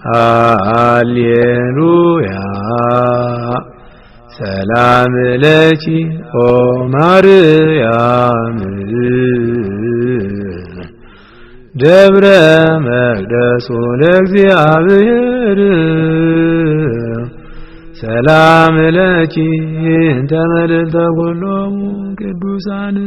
ሃሌሉያ ሰላም ለኪ ኦ ማርያም ደብረ መቅደሱ ለእግዚአብሔር ሰላም ለኪ እንተ መልዕልተ ኩሎሙ ቅዱሳን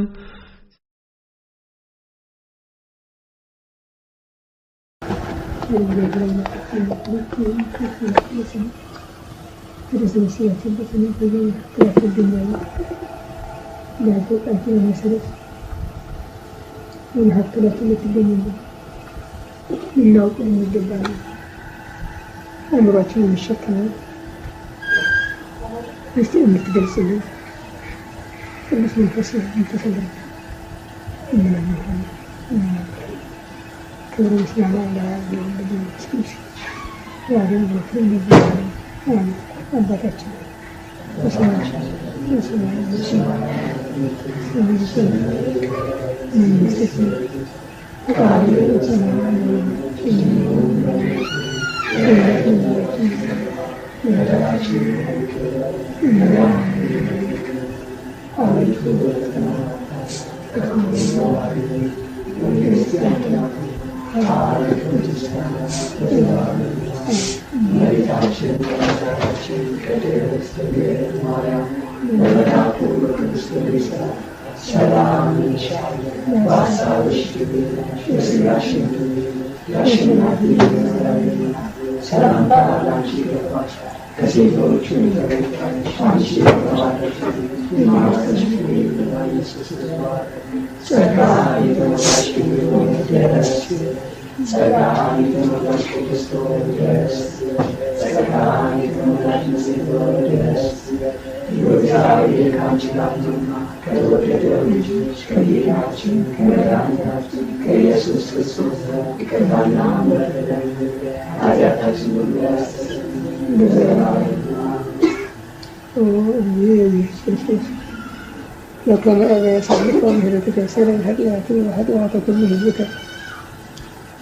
አእምሯችን የሚሸከመው እስቲ የምትገልጽልን ቅዱስ መንፈስ ተሰግሮ ክብር ምስጋና ለመንፈስ ቅዱስ ዛሬም ዘወትርም አባታችን لكن يصدق ومهلك سير الهديات وهدوات كل هزك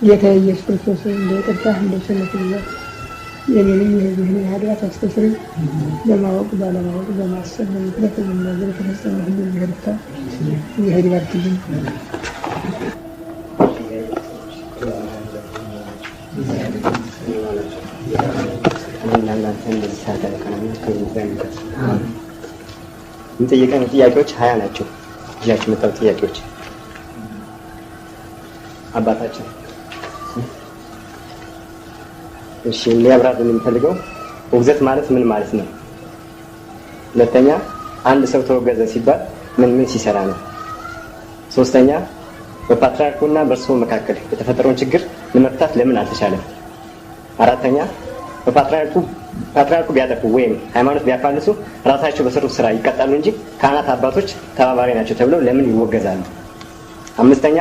يتهيس بالفوس اللي ترتاح من سنة الله يمين هذه الهديات تستسري لما وقضى مع السنة يتلقى من نازلة السنة من الهديات يهديات كلهم እንጠይቀን ጥያቄዎች 20 ናቸው። እያችሁ መጣው ጥያቄዎች አባታችን እሺ ሊያብራራልን የሚፈልገው ውግዘት ማለት ምን ማለት ነው? ሁለተኛ አንድ ሰው ተወገዘ ሲባል ምን ሲሰራ ነው? ሶስተኛ በፓትርያርኩና በእርሱ መካከል የተፈጠረውን ችግር ለመፍታት ለምን አልተቻለም? አራተኛ ፓትርያርኩ ቢያጠፉ ወይም ሃይማኖት ቢያፋልሱ ራሳቸው በሰሩት ስራ ይቀጣሉ እንጂ ካህናት አባቶች ተባባሪ ናቸው ተብለው ለምን ይወገዛሉ? አምስተኛ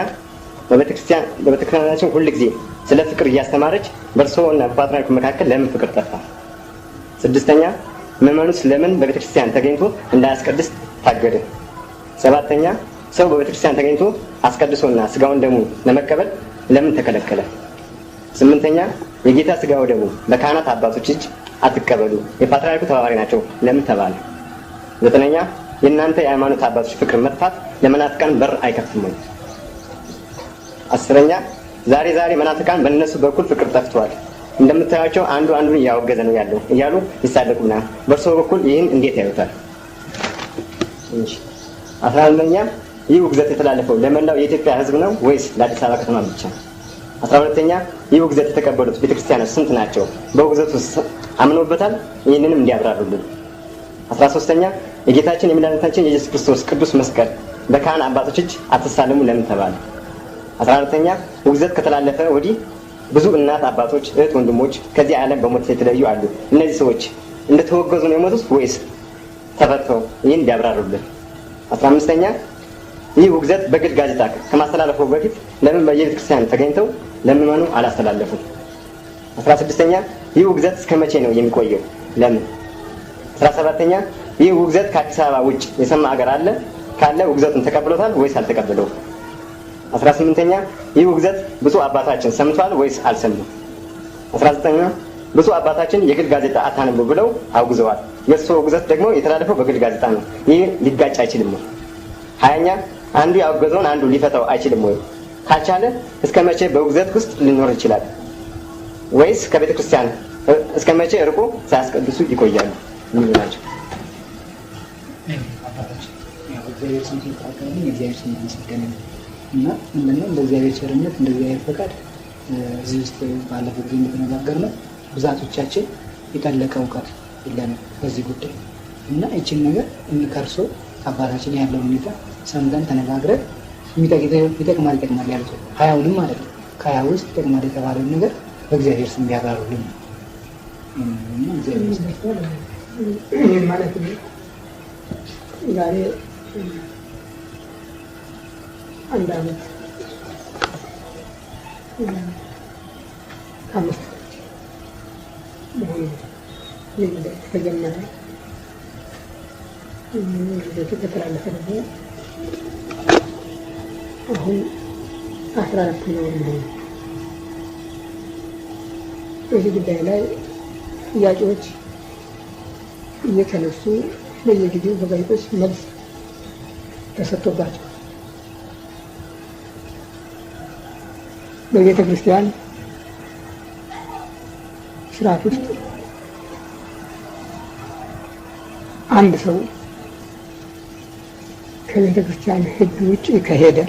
በቤተክርስቲያናችን ሁሉ ጊዜ ስለ ፍቅር እያስተማረች በእርሶና በፓትርያርኩ መካከል ለምን ፍቅር ጠፋ? ስድስተኛ ምዕመኑስ ለምን በቤተክርስቲያን ተገኝቶ እንዳያስቀድስ ታገደ? ሰባተኛ ሰው በቤተክርስቲያን ተገኝቶ አስቀድሶና ስጋውን ደሙ ለመቀበል ለምን ተከለከለ? ስምንተኛ የጌታ ስጋው ደሙ በካህናት አባቶች እጅ አትቀበሉ የፓትርያርኩ ተባባሪ ናቸው ለምን ተባለ? ዘጠነኛ የእናንተ የሃይማኖት አባቶች ፍቅር መጥፋት ለመናፍቃን በር አይከፍትም? አስረኛ ዛሬ መናፍቃን በእነሱ በኩል ፍቅር ጠፍቷል፣ እንደምታያቸው አንዱ አንዱን እያወገዘ ነው ያለው እያሉ ይሳለቁና በእርሶ በኩል ይህን እንዴት ያዩታል? 11ኛ ይህ ውግዘት የተላለፈው ለመላው የኢትዮጵያ ሕዝብ ነው ወይስ ለአዲስ አበባ ከተማ ብቻ? 12ኛ ይህ ውግዘት የተቀበሉት ቤተክርስቲያኖች ስንት ናቸው? በውግዘቱ አምነውበታል? ይህንንም እንዲያብራሩልን። 13ኛ የጌታችን የመድኃኒታችን የኢየሱስ ክርስቶስ ቅዱስ መስቀል በካህን አባቶች እጅ አትሳለሙ ለምን ተባለ? 14ኛ ውግዘት ከተላለፈ ወዲህ ብዙ እናት አባቶች፣ እህት ወንድሞች ከዚህ ዓለም በሞት የተለዩ አሉ። እነዚህ ሰዎች እንደተወገዙ ነው የሞቱት ወይስ ተፈተው? ይህን እንዲያብራሩልን። 15ኛ ይህ ውግዘት በግል ጋዜጣ ከማስተላለፉ በፊት ለምን በየቤተክርስቲያን ተገኝተው ለምዕመኑ አላስተላለፉም? 16ኛ ይህ ውግዘት እስከ መቼ ነው የሚቆየው? ለምን? 17ኛ ይህ ውግዘት ከአዲስ አበባ ውጭ የሰማ ሀገር አለ? ካለ ውግዘቱን ተቀብሎታል ወይስ አልተቀበለው? 18ኛ ይህ ውግዘት ብፁዕ አባታችን ሰምቷል ወይስ አልሰማም? 19ኛ ብፁዕ አባታችን የግል ጋዜጣ አታነቡ ብለው አውግዘዋል። የእሱ ውግዘት ደግሞ የተላለፈው በግል ጋዜጣ ነው። ይህ ሊጋጭ አይችልም ወይ? 20ኛ አንዱ ያወገዘውን አንዱ ሊፈታው አይችልም ወይ? ካልቻለ እስከ መቼ በውግዘት ውስጥ ሊኖር ይችላል? ወይስ ከቤተ ክርስቲያን እስከ መቼ እርቁ ሳያስቀድሱ ይቆያሉ? ምን ናቸው? እግዚአብሔር ስም ይባረክ። እግዚአብሔር ስም ይመስገን እና ምንድነው እንደ እግዚአብሔር ቸርነት እንደ እግዚአብሔር ፈቃድ እዚህ ውስጥ ባለፈው ጊዜ እንደተነጋገርነው ብዛቶቻችን የጠለቀ እውቀት የለንም በዚህ ጉዳይ እና ይችን ነገር እንከርሶ አባታችን ያለው ሁኔታ ሰምተን ተነጋግረን ይጠቅማል ያሉት 20ውንም ማለት ነው ከ20 ውስጥ ይጠቅማል የተባለውን ነገር በእግዚአብሔር ስም ያብራሩልን እና እግዚአብሔር ስም ማለት ነው። ዛሬ አንድ ዓመት ከአምስት መሆኑ ተጀመረ። ልደቱ ከተላለፈ ደግሞ አሁን 14ኛ ወር መሆኑ። በዚህ ጉዳይ ላይ ጥያቄዎች እየተነሱ በየጊዜው በጋዜጦች መልስ ተሰጥቶባቸው በቤተ ክርስቲያን ስርዓት ውስጥ አንድ ሰው ከቤተ ክርስቲያን ሕግ ውጭ ከሄደ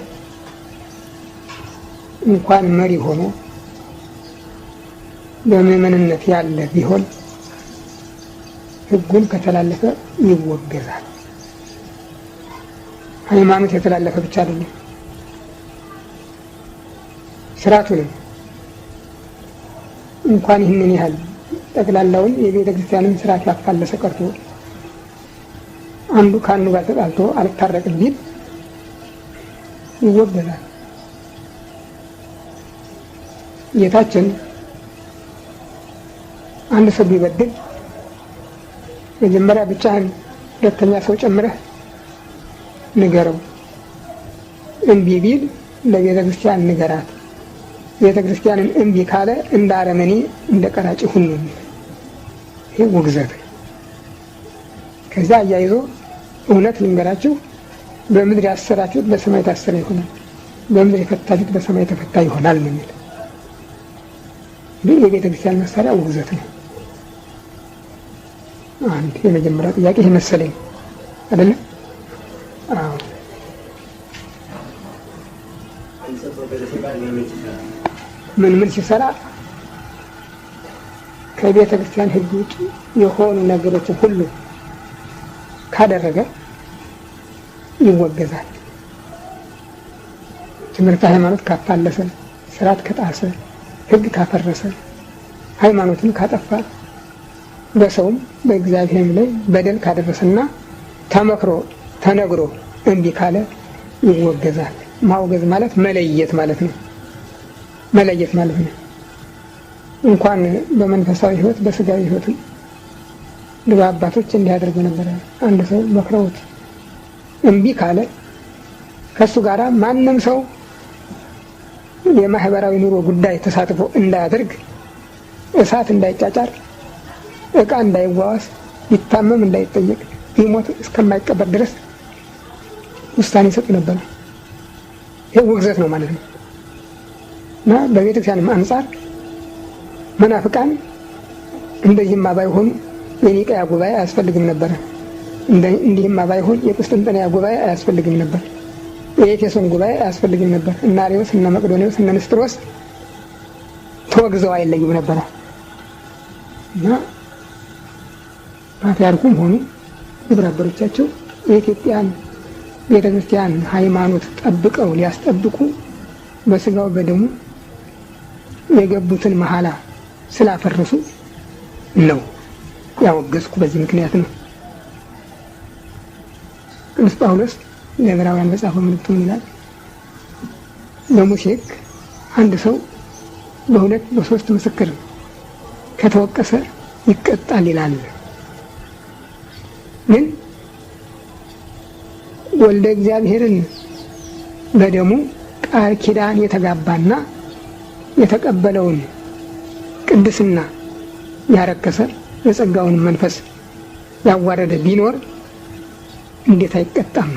እንኳን መሪ ሆኖ በምዕመንነት ያለ ቢሆን ሕጉን ከተላለፈ ይወገዛል። ሃይማኖት የተላለፈ ብቻ አይደለም፣ ስርዓቱንም እንኳን ይህንን ያህል ጠቅላላውን የቤተ ክርስቲያንን ስርዓት ያፋለሰ ቀርቶ አንዱ ከአንዱ ጋር ተጣልቶ አልታረቅም ቢል ይወገዛል። ጌታችን አንድ ሰው ቢበድል መጀመሪያ ብቻህን ሁለተኛ ሰው ጨምረህ ንገረው፣ እምቢ ቢል ለቤተ ክርስቲያን ንገራት፣ ቤተ ክርስቲያንን እምቢ ካለ እንደ አረመኔ እንደ ቀራጭ ሁን ነው። ይሄ ውግዘት። ከዛ አያይዞ እውነት ልንገራችሁ፣ በምድር ያሰራችሁት በሰማይ ታሰረ ይሆናል፣ በምድር የፈታችሁት በሰማይ ተፈታ ይሆናል ነው የሚል። ግን የቤተ ክርስቲያን መሳሪያ ውግዘት ነው። አንድ የመጀመሪያ ጥያቄ ይሄ መሰለኝ አይደለም? አዎ። ምን ሲሰራ ከቤተ ክርስቲያን ሕግ ውጭ የሆኑ ነገሮችን ሁሉ ካደረገ ይወገዛል። ትምህርት ሃይማኖት ካፋለሰ፣ ስርዓት ከጣሰ፣ ሕግ ካፈረሰ፣ ሃይማኖትን ካጠፋ፣ በሰውም በእግዚአብሔርም ላይ በደል ካደረሰና ተመክሮ ተነግሮ እምቢ ካለ ይወገዛል። ማውገዝ ማለት መለየት ማለት ነው። መለየት ማለት ነው። እንኳን በመንፈሳዊ ሕይወት በስጋዊ ሕይወት ድሮ አባቶች እንዲያደርጉ ነበረ። አንድ ሰው መክረውት እምቢ ካለ ከሱ ጋራ ማንም ሰው የማህበራዊ ኑሮ ጉዳይ ተሳትፎ እንዳያደርግ፣ እሳት እንዳይጫጫር፣ ዕቃ እንዳይዋዋስ፣ ቢታመም እንዳይጠየቅ፣ ቢሞት እስከማይቀበር ድረስ ውሳኔ ይሰጡ ነበር። ይሄ ውግዘት ነው ማለት ነው። እና በቤተክርስቲያንም አንጻር መናፍቃን እንደዚህማ ባይሆኑ የኒቃያ ጉባኤ አያስፈልግም ነበር። እንዲህማ ባይሆን የቁስጥንጥንያ ጉባኤ አያስፈልግም ነበር። የኤፌሶን ጉባኤ አያስፈልግም ነበር። እነ አርዮስ፣ እነ መቅዶኒዎስ፣ እነ ንስጥሮስ ተወግዘው አይለዩም ነበር። እና ፓትርያርኩም ሆኑ ግብረ አበሮቻቸው የኢትዮጵያን ቤተክርስቲያን ሃይማኖት ጠብቀው ሊያስጠብቁ በስጋው በደሙ የገቡትን መሐላ ስላፈረሱ ነው ያወገዝኩ። በዚህ ምክንያት ነው። ቅዱስ ጳውሎስ ለዕብራውያን በጻፈው መልእክቱ ይላል፣ በሙሴ ሕግ አንድ ሰው በሁለት በሶስት ምስክር ከተወቀሰ ይቀጣል ይላል። ግን ወልደ እግዚአብሔርን በደሙ ቃል ኪዳን የተጋባና የተቀበለውን ቅድስና ያረከሰ የጸጋውን መንፈስ ያዋረደ ቢኖር እንዴት አይቀጣም?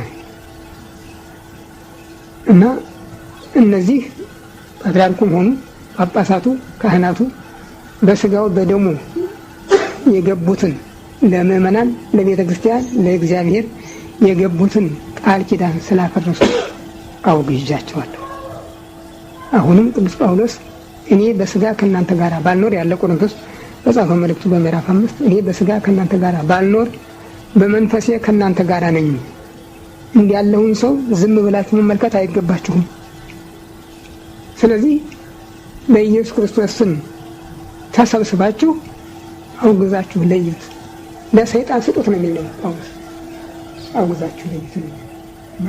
እና እነዚህ ፓትርያርኩም ሆኑ ጳጳሳቱ፣ ካህናቱ በስጋው በደሙ የገቡትን ለምእመናን፣ ለቤተ ክርስቲያን፣ ለእግዚአብሔር የገቡትን ቃል ኪዳን ስላፈረሱ አውግዣቸዋለሁ። አሁንም ቅዱስ ጳውሎስ እኔ በስጋ ከእናንተ ጋር ባልኖር ያለ ቆሮንቶስ በጻፈው መልእክቱ በምዕራፍ 5 እኔ በስጋ ከእናንተ ጋር ባልኖር በመንፈሴ ከእናንተ ጋር ነኝ። እንዲህ ያለውን ሰው ዝም ብላችሁ መመልከት አይገባችሁም። ስለዚህ በኢየሱስ ክርስቶስ ስም ተሰብስባችሁ አውግዛችሁ ለዩት። ለሰይጣን ስጡት ነው የሚለው ጳውሎስ። አውግዛችሁ ለዩት ነው እና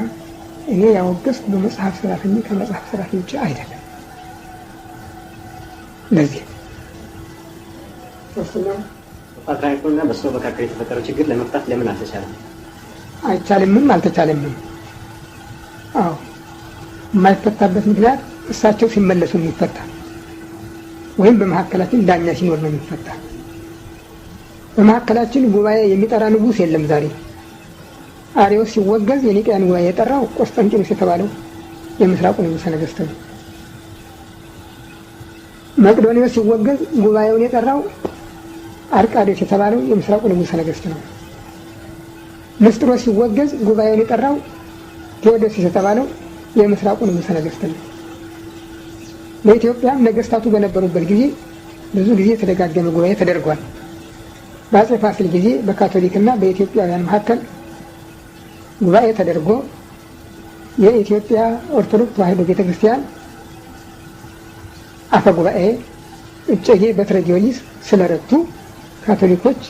እኔ ያወገዝኩ በመጽሐፍ ስራት እንጂ ከመጽሐፍ ስራት ውጭ አይደለም። ለዚህ ሶስተኛው ፓትርያርኩና በእሱ መካከል የተፈጠረው ችግር ለመፍታት ለምን አልተቻለም? አይቻልምም አልተቻለምም። አዎ የማይፈታበት ምክንያት እሳቸው ሲመለሱ የሚፈታ ወይም በመካከላችን ዳኛ ሲኖር ነው የሚፈታ። በመካከላችን ጉባኤ የሚጠራ ንጉሥ የለም። ዛሬ አርዮስ ሲወገዝ የኒቅያን ጉባኤ የጠራው ቆስጠንጢኖስ የተባለው የምስራቁ ንጉሠ ነገሥት ነው። መቅዶኒዎስ ሲወገዝ ጉባኤውን የጠራው አርቃዴዎስ የተባለው የምስራቁ ንጉሠ ነገሥት ነው። ንስጥሮስ ሲወገዝ ጉባኤውን የጠራው ቴዎዶሲስ የተባለው የምስራቁ ንጉሠ ነገሥት ነው። በኢትዮጵያም ነገሥታቱ በነበሩበት ጊዜ ብዙ ጊዜ የተደጋገመ ጉባኤ ተደርጓል። በአፄ ፋሲል ጊዜ በካቶሊክና በኢትዮጵያውያን መካከል ጉባኤ ተደርጎ የኢትዮጵያ ኦርቶዶክስ ተዋሕዶ ቤተክርስቲያን አፈ ጉባኤ እጨጌ በትረ ጊዮርጊስ ስለረቱ ካቶሊኮች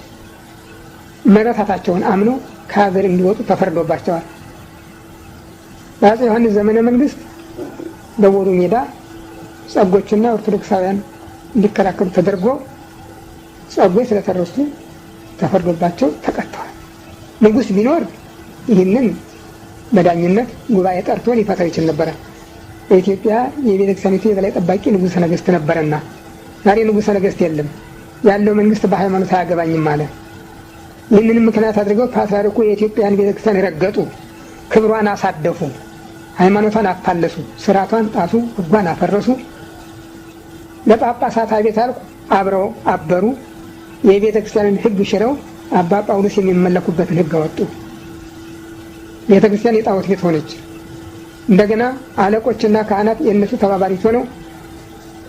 መረታታቸውን አምነው ከሀገር እንዲወጡ ተፈርዶባቸዋል። በአፄ ዮሐንስ ዘመነ መንግስት በቦሩ ሜዳ ጸጎችና ኦርቶዶክሳውያን እንዲከራከሩ ተደርጎ ጸጎች ስለተረሱ ተፈርዶባቸው ተቀጥተዋል። ንጉሥ ቢኖር ይህንን በዳኝነት ጉባኤ ጠርቶ ሊፈታው ይችል ነበረ። በኢትዮጵያ የቤተክርስቲያኒቱ የበላይ ጠባቂ ንጉሠ ነገሥት ነበረና፣ ዛሬ ንጉሠ ነገሥት የለም። ያለው መንግስት በሃይማኖት አያገባኝም አለ። ይህንንም ምክንያት አድርገው ፓትርያርኩ የኢትዮጵያን ቤተክርስቲያን ረገጡ፣ ክብሯን አሳደፉ፣ ሃይማኖቷን አፋለሱ፣ ስርዓቷን ጣሱ፣ ሕጓን አፈረሱ። ለጳጳሳት አቤት አልኩ አብረው አበሩ። የቤተክርስቲያንን ሕግ ሽረው አባ ጳውሎስ የሚመለኩበትን ሕግ አወጡ። ቤተክርስቲያን የጣዖት ቤት ሆነች። እንደገና አለቆችና ካህናት የእነሱ ተባባሪት ሆነው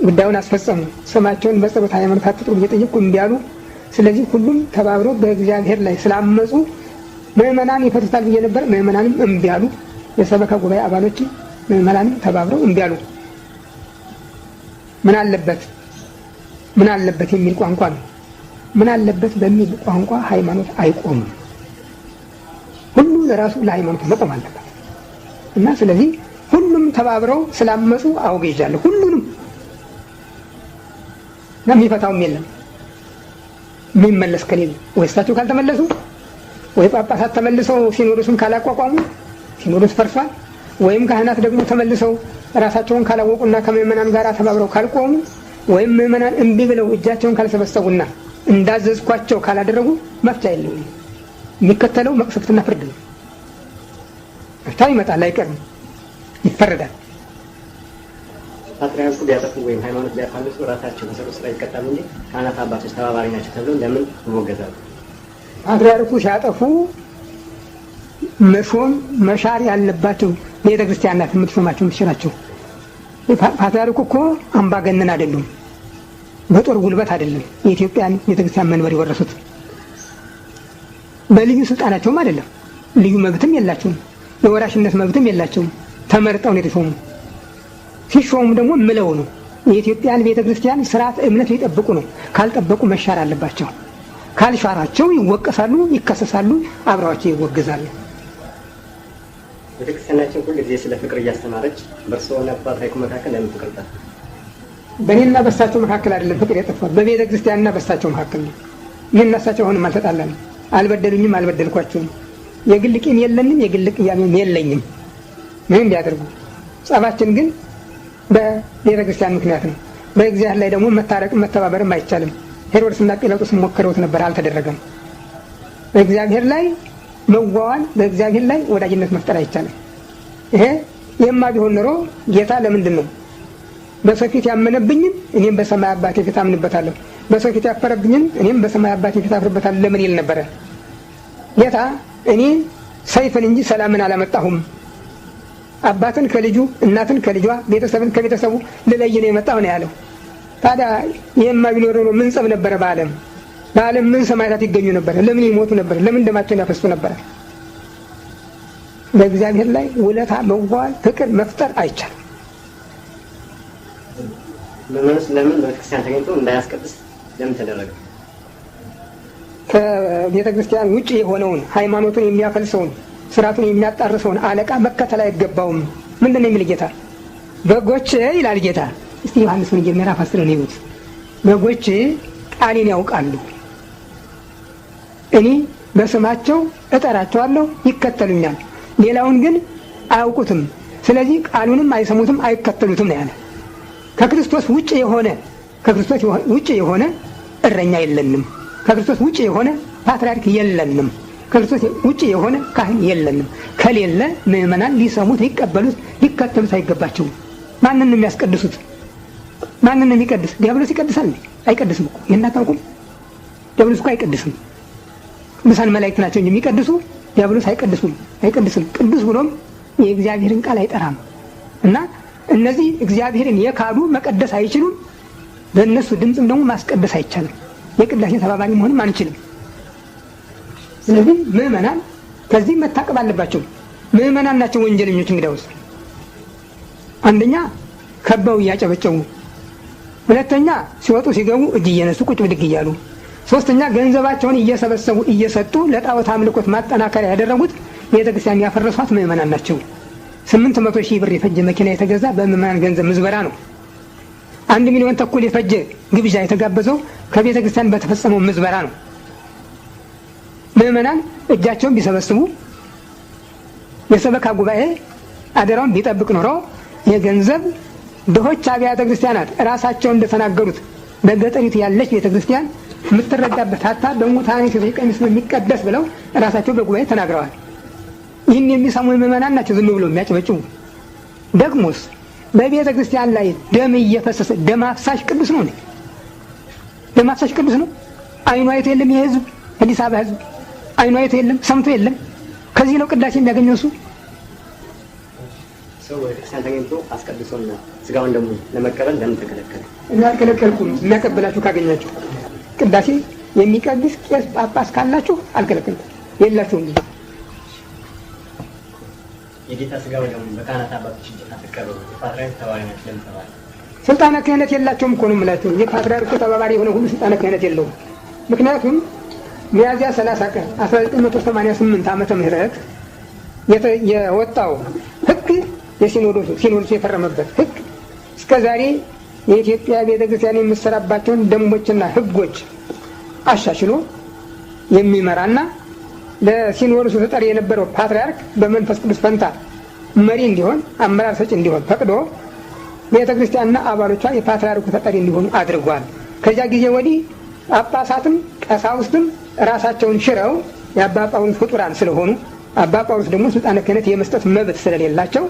ጉዳዩን አስፈጸሙ። ስማቸውን በጸሎት ሃይማኖት አትጥሩ እየጠየቁ እምቢ አሉ። ስለዚህ ሁሉም ተባብረው በእግዚአብሔር ላይ ስላመፁ ምዕመናን ይፈቱታል ብዬ ነበር። ምዕመናንም እምቢ አሉ። የሰበካ ጉባኤ አባሎችም ምዕመናንም ተባብረው እምቢ አሉ። ምን አለበት የሚል ቋንቋ ነው። ምን አለበት በሚል ቋንቋ ሃይማኖት አይቆምም። ሁሉ ለራሱ ለሃይማኖት መቆም አለበት እና ስለዚህ ሁሉም ተባብረው ስላመፁ አውግዣለሁ። ሁሉንም የሚፈታውም የለም። የሚመለስ ከሌለ ወይ እሳቸው ካልተመለሱ ወይ ጳጳሳት ተመልሰው ሲኖዶሱን ካላቋቋሙ ሲኖዶስ ፈርሷል። ወይም ካህናት ደግሞ ተመልሰው ራሳቸውን ካላወቁና ከምዕመናን ጋር ተባብረው ካልቆሙ ወይም ምዕመናን እምቢ ብለው እጃቸውን ካልሰበሰቡና እንዳዘዝኳቸው ካላደረጉ መፍቻ የለውም። የሚከተለው መቅሰፍትና ፍርድ ነው። መፍቻ ይመጣል፣ አይቀርም፣ ይፈረዳል። ፓትርያርኩ ቢያጠፉ ወይም ሃይማኖት ቢያፋልሱ ራሳቸው በሰሩ ስራ ይቀጣሉ እንጂ ካህናት አባቶች ተባባሪ ናቸው ተብለው ለምን ይወገዛሉ? ፓትርያርኩ ሲያጠፉ መሾም መሻር ያለባቸው ቤተ ክርስቲያን ናት የምትሾማቸው የምትሽራቸው። ፓትርያርኩ እኮ አምባገነን አይደሉም፣ በጦር ጉልበት አይደለም የኢትዮጵያን ቤተ ክርስቲያን መንበር የወረሱት። በልዩ ስልጣናቸውም አይደለም፣ ልዩ መብትም የላቸውም፣ የወራሽነት መብትም የላቸውም። ተመርጠው ነው የተሾሙ። ሲሾሙ ደግሞ ምለው ነው የኢትዮጵያን ቤተ ክርስቲያን ስርዓት እምነት ሊጠብቁ ነው። ካልጠበቁ መሻር አለባቸው። ካልሻራቸው ይወቀሳሉ፣ ይከሰሳሉ፣ አብረዋቸው ይወገዛሉ። ቤተክርስቲያናችን ሁሉ ጊዜ ስለ ፍቅር እያስተማረች በእርስዎና በፓትርያርኩ መካከል ለምን ፍቅር ጠፋ? በእኔና በእሳቸው መካከል አይደለም ፍቅር የጠፋው፣ በቤተ ክርስቲያንና በእሳቸው መካከል ነው። ይህን እሳቸው አሁንም አልተጣላንም፣ አልበደሉኝም፣ አልበደልኳቸውም። የግል ቂም የለንም፣ የግል ቅያሜም የለኝም። ምን ቢያደርጉ ጸባችን ግን በቤተ ክርስቲያን ምክንያት ነው። በእግዚአብሔር ላይ ደግሞ መታረቅም መተባበርም አይቻልም። ሄሮድስና ጲላጦስ ሞክረውት ነበር፣ አልተደረገም። በእግዚአብሔር ላይ መዋዋል፣ በእግዚአብሔር ላይ ወዳጅነት መፍጠር አይቻልም። ይሄ የማ ቢሆን ኖሮ ጌታ ለምንድን ነው በሰው ፊት ያመነብኝን እኔም በሰማይ አባቴ ፊት አምንበታለሁ፣ በሰው ፊት ያፈረብኝን እኔም በሰማይ አባቴ ፊት አፍርበታለሁ ለምን ይል ነበረ? ጌታ እኔ ሰይፍን እንጂ ሰላምን አላመጣሁም፣ አባትን ከልጁ እናትን ከልጇ ቤተሰብን ከቤተሰቡ ልለይ ነው የመጣሁ ነው ያለው። ታዲያ የማ ቢኖር ኖሮ ምን ጸብ ነበረ? በዓለም ምን ሰማዕታት ይገኙ ነበረ? ለምን ይሞቱ ነበረ? ለምን ደማቸውን ያፈሱ ነበረ? በእግዚአብሔር ላይ ውለታ መዋል፣ ፍቅር መፍጠር አይቻልም። ለምን በቤተክርስቲያን ተገኝቶ እንዳያስቀድስ ለምን ተደረገ? ከቤተ ክርስቲያን ውጭ የሆነውን ሃይማኖቱን የሚያፈልሰውን ስርዓቱን የሚያጣርሰውን አለቃ መከተል አይገባውም። ምንድን ነው የሚል ጌታ? በጎች ይላል ጌታ። እስቲ ዮሐንስ ወንጌል ምዕራፍ 10 ነው ይሉት። በጎች ቃሌን ያውቃሉ፣ እኔ በስማቸው እጠራቸዋለሁ፣ ይከተሉኛል፣ ሌላውን ግን አያውቁትም፣ ስለዚህ ቃሉንም አይሰሙትም አይከተሉትም ነው ያለ። ከክርስቶስ ውጭ የሆነ እረኛ የለንም። ከክርስቶስ ውጭ የሆነ ፓትርያርክ የለንም። ከክርስቶስ ውጭ የሆነ ካህን የለንም። ከሌለ ምዕመናን ሊሰሙት፣ ሊቀበሉት፣ ሊከተሉት አይገባቸውም። ማንን ነው የሚያስቀድሱት? ማንን ነው የሚቀድስ? ዲያብሎስ ይቀድሳል? አይቀድስም እኮ። ይሄን አታውቁም? ዲያብሎስ እኮ አይቀድስም። ቅዱሳን መላእክት ናቸው እንጂ የሚቀድሱ፣ ዲያብሎስ አይቀድስም። ቅዱስ ብሎም የእግዚአብሔርን ቃል አይጠራም። እና እነዚህ እግዚአብሔርን የካዱ መቀደስ አይችሉም። በእነሱ ድምፅም ደግሞ ማስቀደስ አይቻልም። የቅዳሴ ተባባሪ መሆንም አንችልም። ስለዚህ ምዕመናን ከዚህ መታቀብ አለባቸው። ምዕመናን ናቸው ወንጀለኞች። እንግዲያውስ አንደኛ ከበው እያጨበጨቡ፣ ሁለተኛ ሲወጡ ሲገቡ እጅ እየነሱ ቁጭ ብድግ እያሉ፣ ሶስተኛ ገንዘባቸውን እየሰበሰቡ እየሰጡ ለጣዖት አምልኮት ማጠናከሪያ ያደረጉት ቤተክርስቲያን ያፈረሷት ምዕመናን ናቸው። 800,000 ብር የፈጀ መኪና የተገዛ በምዕመናን ገንዘብ ምዝበራ ነው። 1 ሚሊዮን ተኩል የፈጀ ግብዣ የተጋበዘው ከቤተ ክርስቲያን በተፈጸመው ምዝበራ ነው። ምዕመናን እጃቸውን ቢሰበስቡ የሰበካ ጉባኤ አደራውን ቢጠብቅ ኖሮ የገንዘብ ድሆች አብያተ ክርስቲያናት ራሳቸው እንደተናገሩት በገጠሪቱ ያለች ቤተ ክርስቲያን የምትረዳበት አታ በሙታን ሴቶች ቀሚስ የሚቀደስ ብለው ራሳቸው በጉባኤ ተናግረዋል። ይህን የሚሰሙ ምዕመናን ናቸው ዝም ብሎ የሚያጨበጭቡ። ደግሞስ በቤተ ክርስቲያን ላይ ደም እየፈሰሰ ደም አፍሳሽ ቅዱስ ነው እንዴ? ደም አፍሳሽ ቅዱስ ነው? አይኑ አይቶ የለም? ይሄ ህዝብ፣ አዲስ አበባ ህዝብ አይኑ አይቶ የለም? ሰምቶ የለም? ከዚህ ነው ቅዳሴ የሚያገኘው እሱ። ሰው ቤተክርስቲያን ተገኝቶ አስቀድሶና ስጋውን ደግሞ ለመቀበል ለምን ተከለከለ? እና አልከለከልኩም። የሚያቀብላችሁ ካገኛችሁ ቅዳሴ የሚቀድስ ቄስ ጳጳስ ካላችሁ አልከለከልኩም። የላችሁም። የጌታ ስጋው ደግሞ በካህናት አባቶች እጅ ተቀበሉ። ፓትርያርክ ተባባሪ ናቸው ለምን ተባለ? ስልጣነ ክህነት የላቸውም እኮ ነው የምላችሁ። የፓትርያርኩ ተባባሪ የሆነ ሁሉ ስልጣነ ክህነት የለውም። ምክንያቱም ሚያዝያ 30 ቀን 1988 ዓመተ ምህረት የወጣው ህግ ሲኖዶሱ የፈረመበት ህግ እስከዛሬ የኢትዮጵያ ቤተክርስቲያን የምትሰራባቸውን ደንቦችና ህጎች አሻሽሎ የሚመራና ለሲኖዶሱ ተጠሪ የነበረው ፓትርያርክ በመንፈስ ቅዱስ ፈንታ መሪ እንዲሆን አመራር ሰጪ እንዲሆን ፈቅዶ ቤተክርስቲያንና አባሎቿ የፓትርያርኩ ተጠሪ እንዲሆኑ አድርጓል። ከዚያ ጊዜ ወዲህ ጳጳሳትም ቀሳውስትም ራሳቸውን ሽረው የአባ ጳውሎስ ፍጡራን ስለሆኑ አባ ጳውሎስ ደግሞ ስልጣነ ክህነት የመስጠት መብት ስለሌላቸው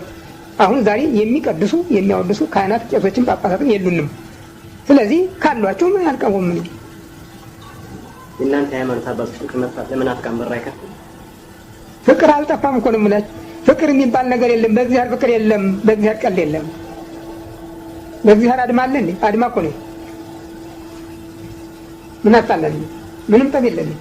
አሁን ዛሬ የሚቀድሱ የሚያወድሱ ካህናት ቄሶችን ጳጳሳትም የሉንም። ስለዚህ ካሏቸው ምን አልቀወም ነው። እናንተ ሃይማኖት አባቶች ፍቅር መጣ ለመናፍቃን በር አይከፍትም? ፍቅር አልጠፋም እኮ ነው የምላችሁ። ፍቅር የሚባል ነገር የለም። በእግዚአብሔር ፍቅር የለም። በእግዚአብሔር ቀልድ የለም። በእግዚአብሔር አድማ አለ እንዴ? አድማ እኮ ነው። ምን አጣላን? ምንም ጠብ የለም።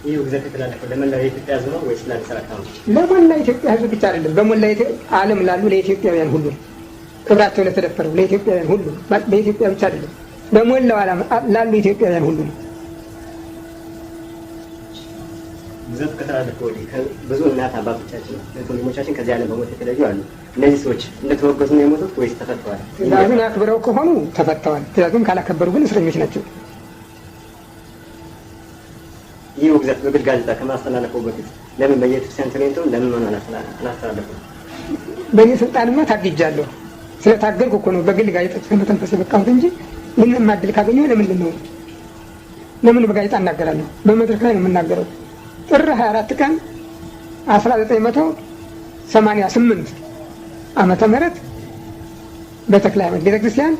ይህ ውግዘት የተላለፈው ለመላው የኢትዮጵያ ሕዝብ ነው ወይስ ለአዲስ አበባ ነው? ለሞላ ኢትዮጵያ ሕዝብ ብቻ አይደለም። በሞላ ዓለም ላሉ ለኢትዮጵያውያን ሁሉ ክብራቸው ለተደፈረው ለኢትዮጵያውያን ሁሉ በኢትዮጵያ ብቻ አይደለም። በሞላው ዓለም ላሉ ኢትዮጵያውያን ሁሉ ነው። ውግዘቱ ከተላለፈ ወዲህ ብዙ እናት አባቶቻችን ወንድሞቻችን ከዚህ ዓለም በሞት የተለዩ አሉ። እነዚህ ሰዎች እንደተወገዙ ነው የሞቱት ወይስ ተፈተዋል? ትእዛዙን አክብረው ከሆኑ ተፈተዋል። ትእዛዙን ካላከበሩ ግን እስረኞች ናቸው። ይህ ውግዘት በግል ጋዜጣ ከማስተላለፈው በፊት ለምን በየቤተክርስቲያን ተገኝተው ለምን አላስተላለፉም? በእኔ ስልጣንማ ታግጃለሁ። ስለታገልኩ እኮ ነው በግል ጋዜጣ መተንፈስ የበቃሁት እንጂ ይህንን ማድል ካገኘሁ ለምን በጋዜጣ እናገራለሁ? በመድረክ ላይ ነው የምናገረው። ጥር 24 ቀን 1988 ዓመተ ምህረት በተክለ ሃይማኖት ቤተክርስቲያን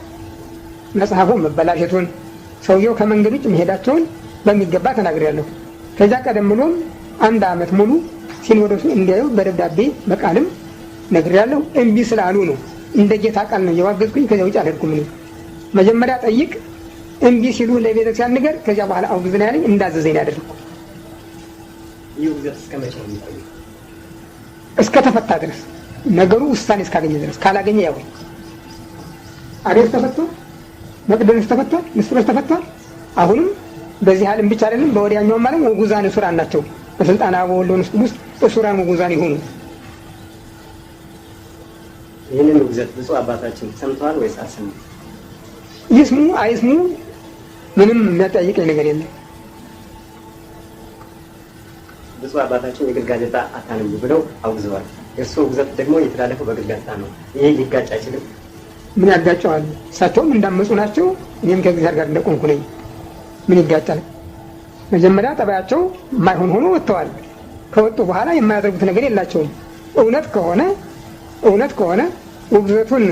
መጽሐፉ መበላሸቱን ሰውየው ከመንገድ ውጭ መሄዳቸውን በሚገባ ተናግሬያለሁ። ከዛ ቀደም ብሎም 1 ዓመት ሙሉ ሲኖዶሱ እንዲያዩ በደብዳቤ በቃልም ነግሬያለሁ። እምቢ ስላሉ ነው እንደ ጌታ ቃል ነው የዋገዝኩኝ። ከዚያ ውጭ አልሄድኩም። መጀመሪያ ጠይቅ፣ እምቢ ሲሉ ለቤተክርስቲያን ንገር፣ ከዚያ በኋላ አውግዝ ነው ያለኝ። እንዳዘዘኝ ያደረኩ። ይህ ውግዘት እስከ መቼ ነው የሚቆየው? እስከ ተፈታ ድረስ፣ ነገሩ ውሳኔ እስካገኘ ድረስ። ካላገኘ ያው አሬስ ተፈቷል፣ መቅደስ ተፈቷል፣ ንስጥሮስ ተፈቷል። አሁንም በዚህ ዓለም ብቻ አይደለም በወዲያኛውም ዓለም ውጉዛን ሱራን ናቸው። በስልጣና ወልዶ ውስጥ ሱራን ውጉዛን ይሆኑ። ይህንን ውግዘት ብፁዕ አባታችን ሰምተዋል ወይስ አልሰሙም? ይስሙ አይስሙ ምንም የሚያጠያይቀኝ ነገር የለም። ብፁዕ አባታችን የግል ጋዜጣ አታንቡ ብለው አውግዘዋል። የእሱ ውግዘት ደግሞ የተላለፈው በግል ጋዜጣ ነው። ይሄ ሊጋጭ አይችልም? ምን ያጋጨዋል? እሳቸውም እንዳመፁ ናቸው፣ እኔም ከእግዚአብሔር ጋር እንደቆምኩ ነኝ። ምን ይጋጫል? መጀመሪያ ጠባያቸው የማይሆን ሆኖ ወጥተዋል። ከወጡ በኋላ የማያደርጉት ነገር የላቸውም። እውነት ከሆነ ውግዘቱን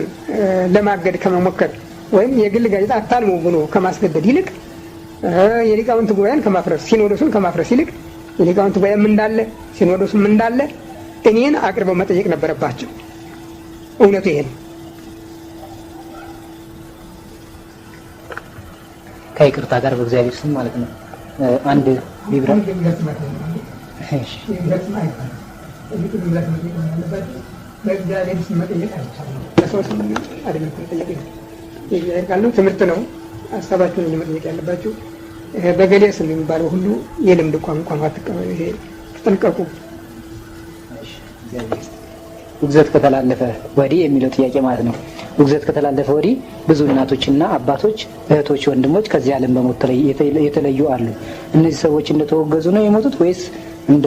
ለማገድ ከመሞከር ወይም የግል ጋዜጣ አታልሙ ብሎ ከማስገደድ ይልቅ የሊቃውንት ጉባኤን ከማፍረስ ሲኖዶሱን ከማፍረስ ይልቅ የሊቃውንት ጉባኤም እንዳለ ሲኖዶሱም እንዳለ እኔን አቅርበው መጠየቅ ነበረባቸው። እውነቱ ይሄ ነው። ከይቅርታ ጋር በእግዚአብሔር ስም ማለት ነው። አንድ ቢብራ ትምህርት ነው። ሀሳባችሁን መጠየቅ ያለባችሁ በገሌ ስም የሚባለው ሁሉ የልምድ ቋንቋ ተጠንቀቁ። ውግዘት ከተላለፈ ወዲህ የሚለው ጥያቄ ማለት ነው። ውግዘት ከተላለፈ ወዲህ ብዙ እናቶችና አባቶች፣ እህቶች፣ ወንድሞች ከዚህ ዓለም በሞት የተለዩ አሉ። እነዚህ ሰዎች እንደተወገዙ ነው የሞቱት ወይስ እንደ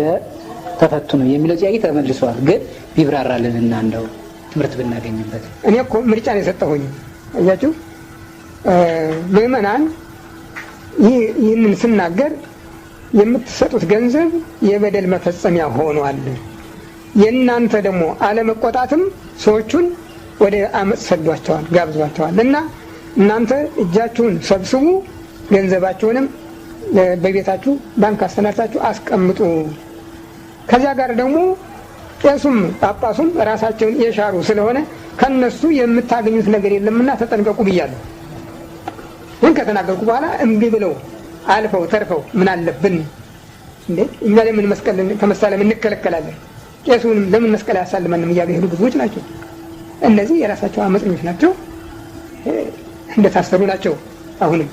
ተፈቱ ነው የሚለው ጥያቄ ተመልሷል። ግን ቢብራራልንና እንደው ትምህርት ብናገኝበት። እኔ እኮ ምርጫ ነው የሰጠሁኝ። አያችሁ ምዕመናን፣ ይህንን ስናገር የምትሰጡት ገንዘብ የበደል መፈጸሚያ ሆኗል። የእናንተ ደግሞ አለመቆጣትም ሰዎቹን ወደ አመፅ ሰዷቸዋል፣ ጋብዟቸዋል። እና እናንተ እጃችሁን ሰብስቡ፣ ገንዘባችሁንም በቤታችሁ ባንክ አስተናግታችሁ አስቀምጡ። ከዚያ ጋር ደግሞ ቄሱም ጳጳሱም ራሳቸውን የሻሩ ስለሆነ ከነሱ የምታገኙት ነገር የለምና ተጠንቀቁ ብያለሁ። ግን ከተናገርኩ በኋላ እምቢ ብለው አልፈው ተርፈው ምን አለብን እንዴ? እኛ ለምን መስቀል ከመሳለም እንከለከላለን? ቄሱንም ለምን መስቀል ያሳልመንም እያሉ የሄዱ ብዙዎች ናቸው። እነዚህ የራሳቸው አመፀኞች ናቸው፣ እንደታሰሩ ናቸው። አሁንም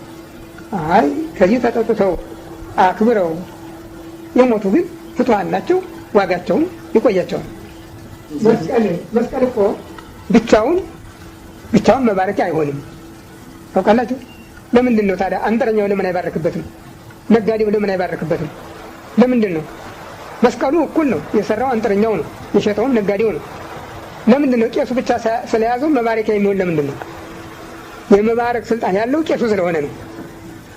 አይ ከዚህ ተጠጥተው አክብረው የሞቱ ግን ፍቱሃን ናቸው። ዋጋቸውን ይቆያቸዋል። መስቀል እኮ ብቻውን መባረኪያ አይሆንም። ታውቃላችሁ? ለምንድን ነው ታዲያ አንጥረኛው ለምን አይባረክበትም? ነጋዴው ለምን አይባረክበትም? ለምንድን ነው? መስቀሉ እኩል ነው። የሰራው አንጥረኛው ነው፣ የሸጠውም ነጋዴው ነው። ለምንድን ነው ቄሱ ብቻ ስለያዘው መባረኪያ የሚሆን? ለምንድን ነው? የመባረክ ስልጣን ያለው ቄሱ ስለሆነ ነው።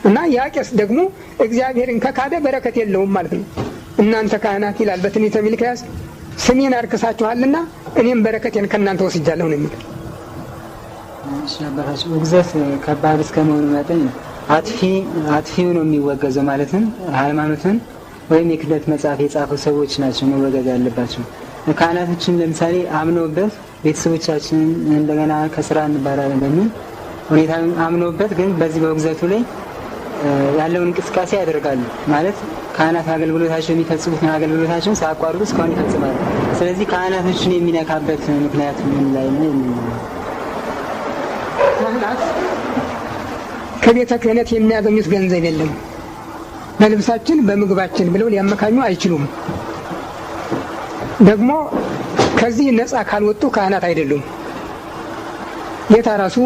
እና ያ ቄስ ደግሞ እግዚአብሔርን ከካደ በረከት የለውም ማለት ነው። እናንተ ካህናት ይላል በትንቢተ ሚልክያስ፣ ስሜን አርክሳችኋልና እኔም በረከቴን ከእናንተ ወስጃለሁ ነው የሚል። ውግዘት ከባድ እስከመሆኑ መጠን አጥፊው ነው የሚወገዘው። ማለትም ሃይማኖትን ወይም የክህደት መጽሐፍ የጻፉ ሰዎች ናቸው መወገዝ ያለባቸው። ካህናቶችን ለምሳሌ አምነውበት ቤተሰቦቻችንን እንደገና ከስራ እንባላለን በሚል ሁኔታ አምነውበት ግን በዚህ በውግዘቱ ላይ ያለውን እንቅስቃሴ ያደርጋሉ። ማለት ካህናት አገልግሎታቸው የሚፈጽሙትን አገልግሎታቸውን ሳያቋርጡ እስካሁን ይፈጽማሉ። ስለዚህ ካህናቶችን የሚነካበት ምክንያት ምን ላይ ነው? ካህናት ከቤተ ክህነት የሚያገኙት ገንዘብ የለም። በልብሳችን በምግባችን ብለው ሊያመካኙ አይችሉም። ደግሞ ከዚህ ነፃ ካልወጡ ካህናት አይደሉም። ጌታ ራሱ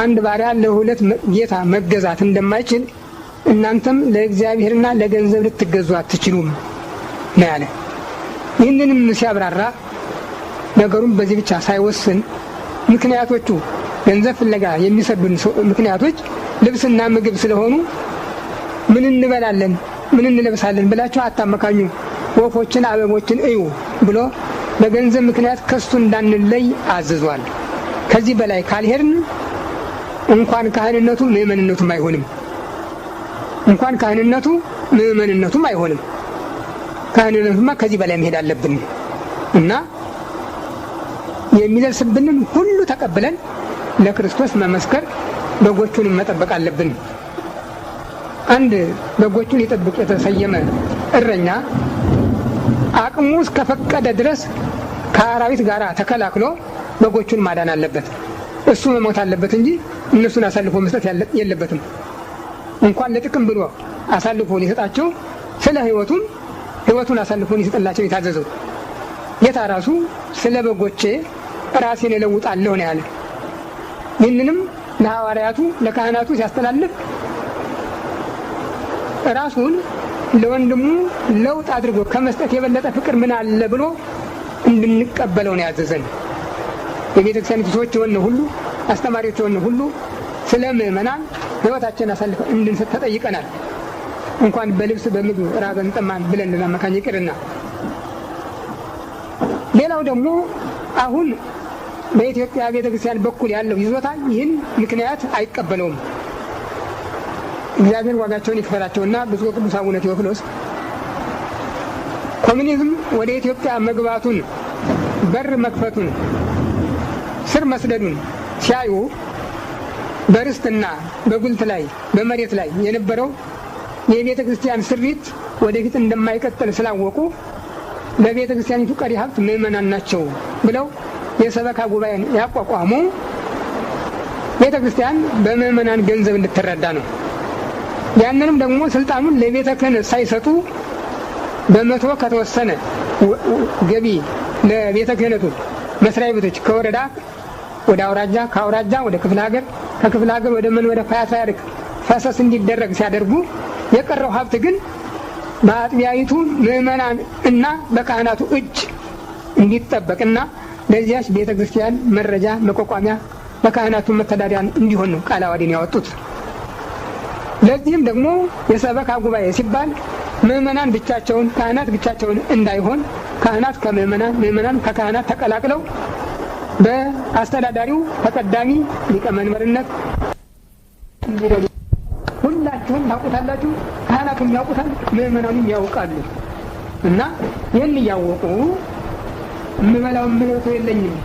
አንድ ባሪያ ለሁለት ጌታ መገዛት እንደማይችል እናንተም ለእግዚአብሔርና ለገንዘብ ልትገዙ አትችሉም ነው ያለ። ይህንንም ሲያብራራ ነገሩን በዚህ ብቻ ሳይወስን ምክንያቶቹ ገንዘብ ፍለጋ የሚሰዱን ምክንያቶች ልብስና ምግብ ስለሆኑ ምን እንበላለን ምን እንለብሳለን ብላችሁ አታመካኙ፣ ወፎችን አበቦችን እዩ ብሎ በገንዘብ ምክንያት ከሱ እንዳንለይ አዝዟል። ከዚህ በላይ ካልሄድን እንኳን ካህንነቱ ምእመንነቱም አይሆንም። እንኳን ካህንነቱ ምእመንነቱም አይሆንም። ካህንነቱማ ከዚህ በላይ መሄድ አለብን እና የሚደርስብንን ሁሉ ተቀብለን ለክርስቶስ መመስከር፣ በጎቹን መጠበቅ አለብን። አንድ በጎቹን ይጠብቅ የተሰየመ እረኛ አቅሙ እስከፈቀደ ድረስ ከአራዊት ጋር ተከላክሎ በጎቹን ማዳን አለበት። እሱ መሞት አለበት እንጂ እነሱን አሳልፎ መስጠት የለበትም። እንኳን ለጥቅም ብሎ አሳልፎ ሊሰጣቸው ስለ ሕይወቱን አሳልፎ ሊሰጥላቸው የታዘዘው ጌታ ራሱ ስለ በጎቼ ራሴን እለውጣለሁ ነው ያለ። ይህንንም ለሐዋርያቱ ለካህናቱ ሲያስተላልፍ ራሱን ለወንድሙ ለውጥ አድርጎ ከመስጠት የበለጠ ፍቅር ምን አለ ብሎ እንድንቀበለው ነው ያዘዘን። የቤተ ክርስቲያን ሰዎች የሆነ ሁሉ አስተማሪዎች የሆነ ሁሉ ስለ ምእመናን ሕይወታችንን አሳልፈን እንድንሰጥ ተጠይቀናል። እንኳን በልብስ በምግብ ራበን ጠማን ብለን ልናመካኝ ይቅርና ሌላው ደግሞ አሁን በኢትዮጵያ ቤተ ክርስቲያን በኩል ያለው ይዞታ ይህን ምክንያት አይቀበለውም። እግዚአብሔር ዋጋቸውን ይክፈላቸውና ብፁዕ ቅዱስ አቡነ ቴዎፍሎስ ኮሙኒዝም ወደ ኢትዮጵያ መግባቱን በር መክፈቱን ስር መስደዱን ሲያዩ በርስትና በጉልት ላይ በመሬት ላይ የነበረው የቤተ ክርስቲያን ስሪት ወደፊት እንደማይቀጥል ስላወቁ ለቤተ ክርስቲያኒቱ ቀሪ ሀብት ምእመናን ናቸው ብለው የሰበካ ጉባኤን ያቋቋሙ ቤተ ክርስቲያን በምእመናን ገንዘብ እንድትረዳ ነው። ያንንም ደግሞ ስልጣኑን ለቤተ ክህነት ሳይሰጡ በመቶ ከተወሰነ ገቢ ለቤተ ክህነቱ መስሪያ ቤቶች ከወረዳ ወደ አውራጃ ከአውራጃ ወደ ክፍለ ሀገር ከክፍለ ሀገር ወደ መንበረ ፓትርያርክ ፈሰስ እንዲደረግ ሲያደርጉ የቀረው ሀብት ግን በአጥቢያይቱ ምእመናን እና በካህናቱ እጅ እንዲጠበቅና ለዚያች ቤተ ክርስቲያን መረጃ መቋቋሚያ በካህናቱ መተዳደሪያ እንዲሆን ነው ቃለ ዓዋዲን ያወጡት። ለዚህም ደግሞ የሰበካ ጉባኤ ሲባል ምእመናን ብቻቸውን ካህናት ብቻቸውን እንዳይሆን ካህናት ከምእመናን ምእመናን ከካህናት ተቀላቅለው በአስተዳዳሪው ተቀዳሚ ሊቀመንበርነት ሁላችሁም ታውቁታላችሁ፣ ካህናቱም ያውቁታል፣ ምእመናኑም ያውቃሉ እና ይህን እያወቁ የምበላው ምለቱ የለኝም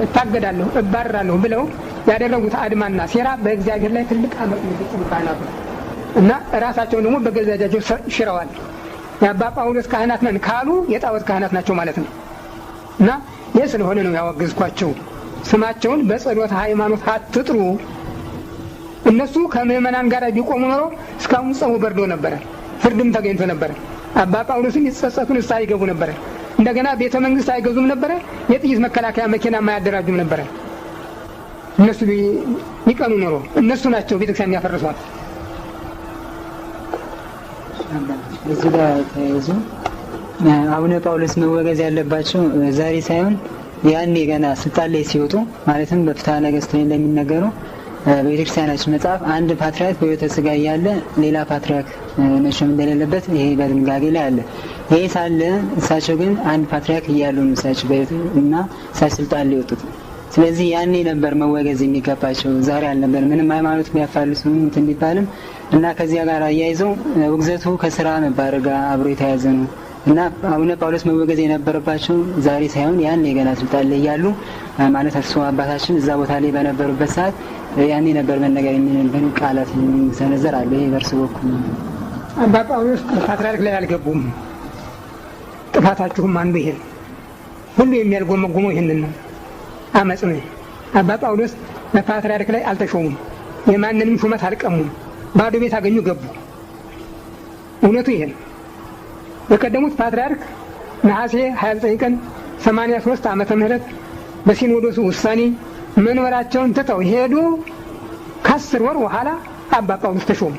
እታገዳለሁ እባረራለሁ ብለው ያደረጉት አድማና ሴራ በእግዚአብሔር ላይ ትልቅ አመጽ ነው ካህናቱ እና ራሳቸውን ደግሞ በገዛጃቸው ሽረዋል። የአባ ጳውሎስ ካህናት ነን ካሉ የጣዖት ካህናት ናቸው ማለት ነው እና ይህ ስለሆነ ነው ያወገዝኳቸው። ስማቸውን በጸሎት ሃይማኖት አትጥሩ። እነሱ ከምእመናን ጋር ቢቆሙ ኖሮ እስካሁን ጸቡ በርዶ ነበረ፣ ፍርድም ተገኝቶ ነበረ። አባ ጳውሎስን ይጸጸቱን እሳ ይገቡ ነበረ። እንደገና ቤተ መንግስት አይገዙም ነበረ። የጥይት መከላከያ መኪና ማያደራጁም ነበረ። እነሱ ቢቀኑ ኖሮ እነሱ ናቸው ቤተክርስቲያን ያፈርሷል። እዚህ ጋር ተያይዞ አቡነ ጳውሎስ መወገዝ ያለባቸው ዛሬ ሳይሆን ያኔ ገና ስልጣን ላይ ሲወጡ ማለትም በፍትሐ ነገሥት ላይ እንደሚነገረው በቤተክርስቲያናችን መጽሐፍ አንድ ፓትርያርክ በሕይወተ ሥጋ እያለ ሌላ ፓትርያርክ መሾም እንደሌለበት ይሄ በድንጋጌ ላይ አለ። ይሄ ሳለ እሳቸው ግን አንድ ፓትርያርክ እያሉ ነው እሳቸው እና እሳቸው ስልጣን ላይ ወጡት። ስለዚህ ያኔ ነበር መወገዝ የሚገባቸው፣ ዛሬ አልነበር። ምንም ሃይማኖት ቢያፋልሱ እንትን ቢባልም እና ከዚያ ጋር አያይዘው ውግዘቱ ከስራ መባረር ጋር አብሮ የተያያዘ ነው እና አቡነ ጳውሎስ መወገዝ የነበረባቸው ዛሬ ሳይሆን ያኔ ገና ስልጣን ላይ እያሉ ማለት እርሱ አባታችን እዛ ቦታ ላይ በነበሩበት ሰዓት ያኔ ነበር መነገር የሚነበሩ ቃላት ሰነዘር አለ። ይሄ በእርሱ በኩል አባ ጳውሎስ ፓትርያርክ ላይ አልገቡም። ጥፋታችሁም አንዱ ይሄ ሁሉ የሚያልጎመጉመው ይሄንን ነው፣ አመጽ ነው። አባ ጳውሎስ በፓትርያርክ ላይ አልተሾሙም፣ የማንንም ሹመት አልቀሙም፣ ባዶ ቤት አገኙ ገቡ። እውነቱ ይሄ ነው። የቀደሙት ፓትርያርክ ነሐሴ 29 ቀን 83 ዓመተ ምህረት በሲኖዶሱ ውሳኔ መንበራቸውን ትተው ሄዱ። ከ10 ወር በኋላ አባ ጳውሎስ ተሾሙ።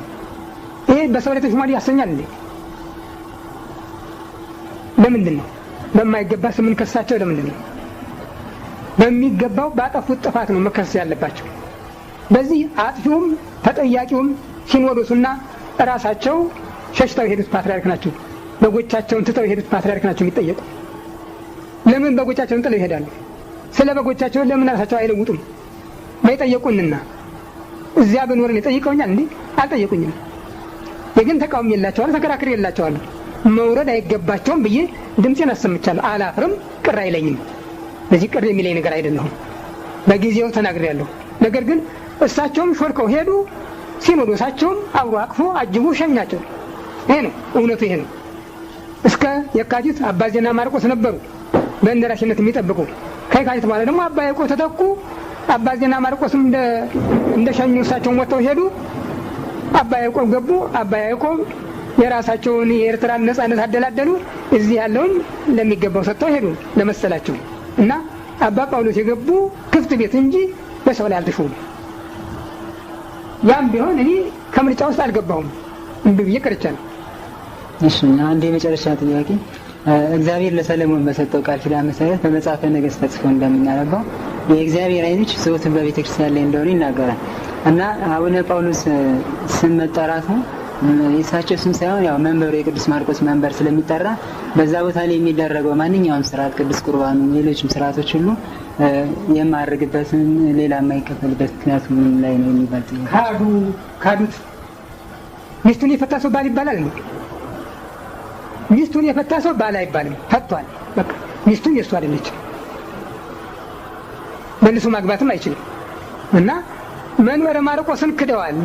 ይሄ በሰው ላይ ተሾሟል ያሰኛል እንዴ? ለምንድን ነው በማይገባ ስምን ከሳቸው? ለምንድን ነው በሚገባው ባጠፉት ጥፋት ነው መከሰስ ያለባቸው። በዚህ አጥፊውም ተጠያቂውም ሲኖዶሱና ራሳቸው ሸሽተው የሄዱት ፓትርያርክ ናቸው። በጎቻቸውን ትተው የሄዱት ፓትርያርክ ናቸው የሚጠየቁ። ለምን በጎቻቸውን ጥለው ይሄዳሉ? ስለ በጎቻቸውን ለምን ራሳቸው አይለውጡም? ማይጠየቁንና እዚያ በኖርን የጠይቀውኛል እንዴ? አልጠየቁኝም። የግን ተቃውሞ የላቸዋል፣ ተከራክሬ የላቸዋል። መውረድ አይገባቸውም ብዬ ድምጼን አሰምቻለሁ። አላፍርም፣ ቅር አይለኝም። በዚህ ቅር የሚለኝ ነገር አይደለሁም። በጊዜው ተናግሬያለሁ። ነገር ግን እሳቸውም ሾልከው ሄዱ። ሲኖዶሳቸውም አብሮ አቅፎ አጅቦ ሸኛቸው። ይሄ ነው እውነቱ፣ ይሄ ነው። እስከ የካቲት አባ ዜና ማርቆስ ነበሩ በእንደራሽነት የሚጠብቁ። ከየካቲት በኋላ ደግሞ አባ ያዕቆብ ተተኩ። አባ ዜና ማርቆስም እንደ ሸኙ እሳቸውም ወጥተው ሄዱ። አባ ያዕቆብ ገቡ። አባ ያዕቆብ የራሳቸውን የኤርትራን ነጻነት አደላደሉ። እዚህ ያለውን ለሚገባው ሰጥተው ሄዱ ለመሰላቸው እና አባ ጳውሎስ የገቡ ክፍት ቤት እንጂ በሰው ላይ አልተሾሙም። ያም ቢሆን እኔ ከምርጫ ውስጥ አልገባሁም፣ እንቢ ብዬ ቀርቻለሁ። እሺ፣ አንድ የመጨረሻ ጥያቄ። እግዚአብሔር ለሰለሞን በሰጠው ቃል ኪዳን መሰረት በመጽሐፈ ነገሥት ተጽፎ እንደምናነበው የእግዚአብሔር ዓይኖች ዘወትር በቤተ ክርስቲያን ላይ እንደሆኑ ይናገራል እና አቡነ ጳውሎስ ስም መጠራቱ የእሳቸው ስም ሳይሆን ያው መንበሩ የቅዱስ ማርቆስ መንበር ስለሚጠራ በዛ ቦታ ላይ የሚደረገው ማንኛውም ስርዓት ቅዱስ ቁርባኑ፣ ሌሎችም ስርዓቶች ሁሉ የማያርግበትን ሌላ የማይከፈልበት ምክንያቱ ምን ላይ ነው የሚባል ካዱት። ሚስቱን የፈታ ሰው ባል ይባላል እንዴ? ሚስቱን የፈታ ሰው ባል አይባልም፣ ፈቷል። በቃ ሚስቱን የእሱ አይደለችም፣ መልሶ ማግባትም አይችልም። እና መንበረ ማርቆስን ክደዋል።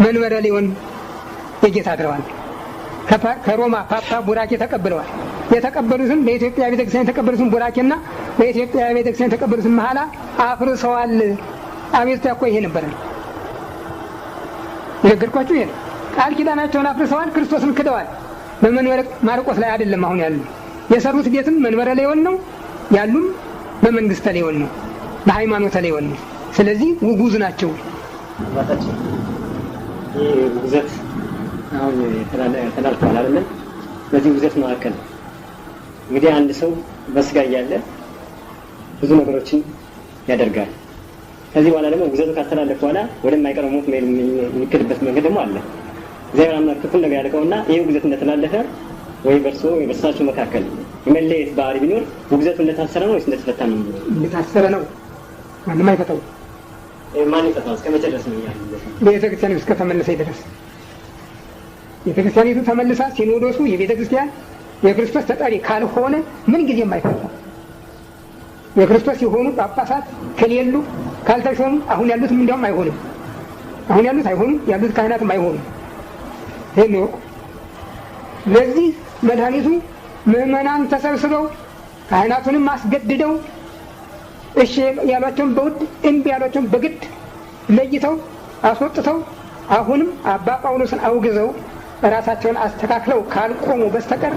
መንበረ ሊሆን የጌታ አድረዋል። ከሮማ ፓፓ ቡራኬ ተቀብለዋል። የተቀበሉትን በኢትዮጵያ ቤተክርስቲያን የተቀበሉትን ቡራኬና በኢትዮጵያ ቤተክርስቲያን የተቀበሉትን መሐላ አፍርሰዋል። አቤቱታ እኮ ይሄ ነበር የነገርኳችሁ። ይሄ ቃል ኪዳናቸውን አፍርሰዋል። ክርስቶስን ክደዋል። በመንበረ ማርቆስ ላይ አይደለም አሁን ያሉ። የሰሩት ቤትም መንበረ ሊሆን ነው፣ ያሉም በመንግስተ ሊሆን ነው፣ በሃይማኖተ ሊሆን ነው። ስለዚህ ውጉዝ ናቸው። ይህ ውግዘት አሁን ተላልፏል አይደለም? በዚህ ውግዘት መካከል እንግዲህ አንድ ሰው በስጋ እያለ ብዙ ነገሮችን ያደርጋል። ከዚህ በኋላ ደግሞ ውግዘቱ ካስተላለፈ በኋላ ወደማይቀረው ሞት የሚክድበት መንገድ ደግሞ አለ። እግዚአብሔር አምላክ ክፉን ነገር ያደርገውና ይህ ውግዘት እንደተላለፈ ወይ በእርሶ ወይ በእርሳቸው መካከል የመለየት ባህሪ ቢኖር ውግዘቱ እንደታሰረ ነው ወይስ እንደተፈታ ነው? እንደታሰረ ነው። ማንም አይፈታው። ማን ይፈታው? እስከ መቼ ድረስ ነው ያለው? ቤተክርስቲያን እስከ ተመለሰ ድረስ። ቤተክርስቲያኒቱ ተመልሳ ሲኖዶሱ የቤተክርስቲያን የክርስቶስ ተጠሪ ካልሆነ ምን ጊዜም አይፈታም። የክርስቶስ የሆኑ ጳጳሳት ከሌሉ ካልተሾሙ አሁን ያሉትም እንዲያውም አይሆንም። አሁን ያሉት አይሆኑም፣ ያሉት ካህናትም አይሆኑም። ይሄን ነው። ለዚህ መድኃኒቱ ምዕመናን ተሰብስበው ካህናቱንም አስገድደው እሺ ያሏቸውን በውድ እምቢ ያሏቸውን በግድ ለይተው አስወጥተው አሁንም አባ ጳውሎስን አውግዘው ራሳቸውን አስተካክለው ካልቆሙ በስተቀር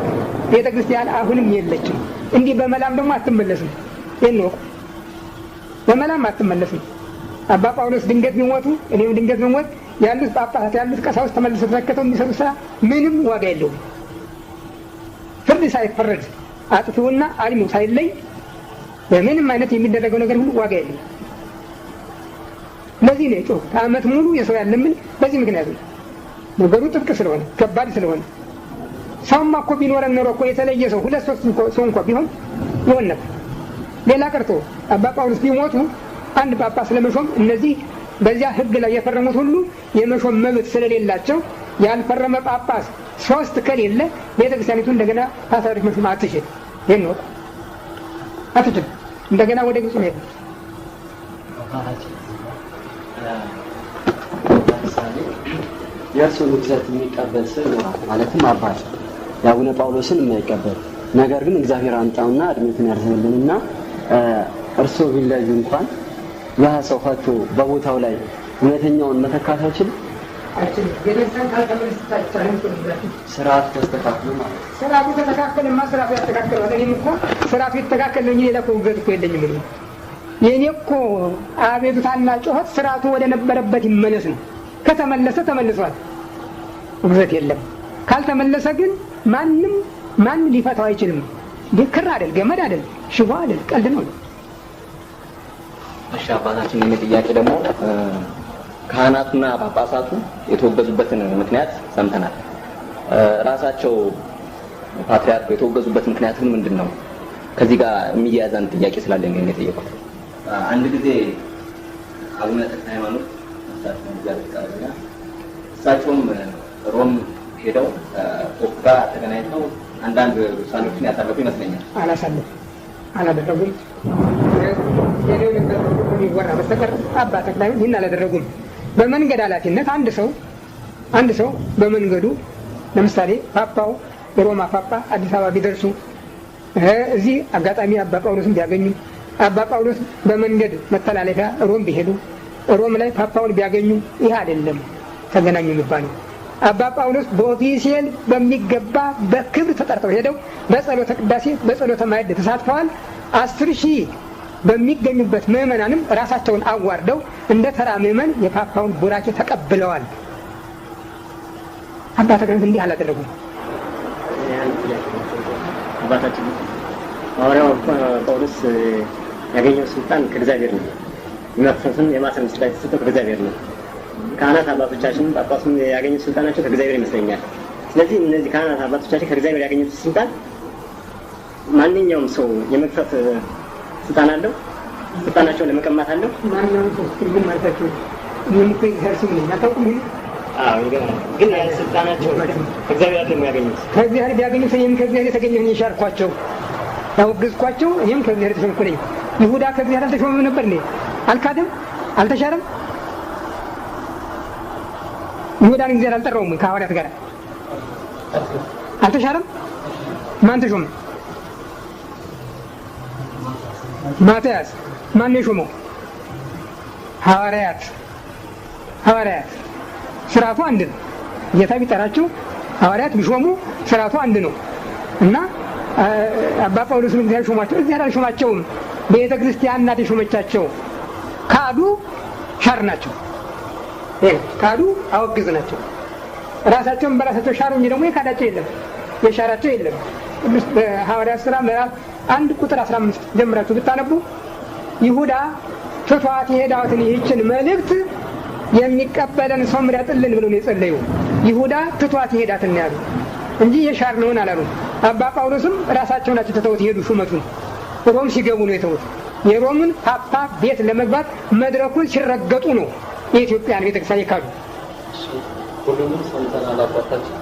ቤተክርስቲያን አሁንም የለችም። እንዲህ በመላም ደግሞ አትመለስም። ይሄን ነው። በመላም አትመለስም። አባ ጳውሎስ ድንገት ቢሞቱ እኔም ድንገት ብሞት ያሉት ጳጳሳት ያሉት ቀሳውስት ተመልሰው ተከተው የሚሰሩ ስራ ምንም ዋጋ የለውም። ፍርድ ሳይፈረድ አጥፊውና አልሚው ሳይለይ በምንም አይነት የሚደረገው ነገር ሁሉ ዋጋ የለውም። ለዚህ ነው የጮህ ዓመት ሙሉ የሰው ያለምን በዚህ ምክንያት ነው። ነገሩ ጥብቅ ስለሆነ ከባድ ስለሆነ ሰውማ እኮ ቢኖረን ኖሮ እኮ የተለየ ሰው ሁለት ሶስት ሰው እንኳን ቢሆን ይሆን ነበር። ሌላ ቀርቶ አባ ጳውሎስ ቢሞቱ አንድ ጳጳስ ለመሾም እነዚህ በዚያ ሕግ ላይ የፈረሙት ሁሉ የመሾም መብት ስለሌላቸው ያልፈረመ ጳጳስ ሶስት ከሌለ ቤተክርስቲያኒቱ እንደገና ፓትርያርክ መሾም አትችል። ይሄን ነው አትችል። እንደገና ወደ ግብጽ ሄደ። የእርሱን ውግዘት የሚቀበል ሰው ማለትም አባት የአቡነ ጳውሎስን የማይቀበል ነገር ግን እግዚአብሔር አንጣውና እድሜቱን ያርዝልንና እርሶ ቢለዩ እንኳን ያ ሰው ፈቶ በቦታው ላይ እውነተኛውን መተካት አይችልም። ስርዓቱ ተስተካክሎ ማለት ነው። ስርዓቱ ተስተካከለማ ስርዓቱ ያስተካክለዋል። እኔም እኮ ስርዓቱ የተስተካከለ እንጂ ሌላ እኮ ውግዘት እኮ የለኝም። የእኔ እኮ አቤቱታና ጩኸት ስርዓቱ ወደ ነበረበት ይመለስ ነው። ከተመለሰ ተመልሷል፣ ውግዘት የለም። ካልተመለሰ ግን ማንም ሊፈታው አይችልም። ክር አይደል፣ ገመድ አይደል፣ ሽቦ አይደል፣ ቀልድ ነው። እሺ አባታችን የኔ ጥያቄ ደግሞ ካህናቱና ጳጳሳቱ የተወገዙበትን ምክንያት ሰምተናል። ራሳቸው ፓትርያርኩ የተወገዙበት ምክንያት ምንድን ነው? ከዚህ ጋር የሚያያዝ አንድ ጥያቄ ስላለኝ ነው የጠየቁት። አንድ ጊዜ አቡነ ተክለ ሃይማኖት እሳቸውም ሮም ሄደው ፖፕ ጋር ተገናኝተው አንዳንድ ውሳኔዎችን ያሳለፉ ይመስለኛል። አላደረጉም። የሌው ይወራ በስተቀር አባ ተክለ ሃይማኖት ይህን አላደረጉም። በመንገድ ኃላፊነት አንድ ሰው በመንገዱ ለምሳሌ ፓፓው የሮማ ፓፓ አዲስ አበባ ቢደርሱ እዚህ አጋጣሚ አባ ጳውሎስን ቢያገኙ አባ ጳውሎስ በመንገድ መተላለፊያ ሮም ቢሄዱ ሮም ላይ ፓፓውን ቢያገኙ ይህ አይደለም ተገናኙ የሚባለው። አባ ጳውሎስ በኦፊሴል በሚገባ በክብር ተጠርተው ሄደው በጸሎተ ቅዳሴ በጸሎተ ማዕድ ተሳትፈዋል። 10,000 በሚገኙበት ምዕመናንም ራሳቸውን አዋርደው እንደ ተራ ምዕመን የፓፓውን ቡራኬ ተቀብለዋል። አባ ተክለ እንዲህ አላደረጉም። አባታችን ሐዋርያው ጳውሎስ ያገኘው ስልጣን ከእግዚአብሔር ነው። የመፍሰስም የማሰም ስልጣን የተሰጠው ከእግዚአብሔር ነው። ካህናት አባቶቻችን ጳጳሱም ያገኙት ስልጣናቸው ከእግዚአብሔር ይመስለኛል። ስለዚህ እነዚህ ካህናት አባቶቻችን ከእግዚአብሔር ያገኙት ስልጣን ማንኛውም ሰው የመክፈት ስልጣን አለው። ስልጣናቸውን ለመቀማት አለው። ማንኛውም ሰው ግን ማለታቸው የሚቆይ ሀርሲም ነው ያታውቁም። ግን ስልጣናቸው ከእግዚአብሔር ደግሞ ያገኙት ከእግዚአብሔር ቢያገኙት እኔም ከእግዚአብሔር የተገኘሁኝ የሻርኳቸው ያወገዝኳቸው እኔም ከእግዚአብሔር የተሾምኩ ነኝ። ይሁዳ ከእግዚአብሔር አልተሾመም ነበር እንዴ? አልካደም? አልተሻረም? ይሁዳን እግዚአብሔር አልጠራውም ከሐዋርያት ጋር አልተሻረም? ማን ተሾመ? ማትያስ። ማን የሾመው? ሐዋርያት። ስርዓቱ አንድ ነው። ጌታ ቢጠራቸው ሐዋርያት ቢሾሙ ስርዓቱ አንድ ነው እና አባ ጳውሎስን እግዚአብሔር ሾማቸው። እግዚአብሔር አልሾማቸውም። ቤተ ክርስቲያን ናት የሾመቻቸው። ካዱ፣ ሻር ናቸው። ካዱ፣ አወግዝ ናቸው። ራሳቸውን በራሳቸው ሻሩ እንጂ ደግሞ የካዳቸው የለም፣ የሻራቸው የለም። በሐዋርያት ሥራ ምዕራፍ 1 ቁጥር 15 ጀምራችሁ ብታነቡ ይሁዳ ትቷት የሄዳትን ይህችን መልእክት የሚቀበለን ሰው ምረጥልን ብሎ ነው የጸለዩ። ይሁዳ ትቷት የሄዳትን ያሉ እንጂ የሻር ነውን አላሉ። አባ ጳውሎስም ራሳቸው ናቸው ትተውት ሄዱ። ሹመቱን ሮም ሲገቡ ነው የተውት። የሮምን ፓፓ ቤት ለመግባት መድረኩን ሲረገጡ ነው የኢትዮጵያን ቤተክርስቲያን የካዱ። ሁሉንም ሰምተናል አባታችን።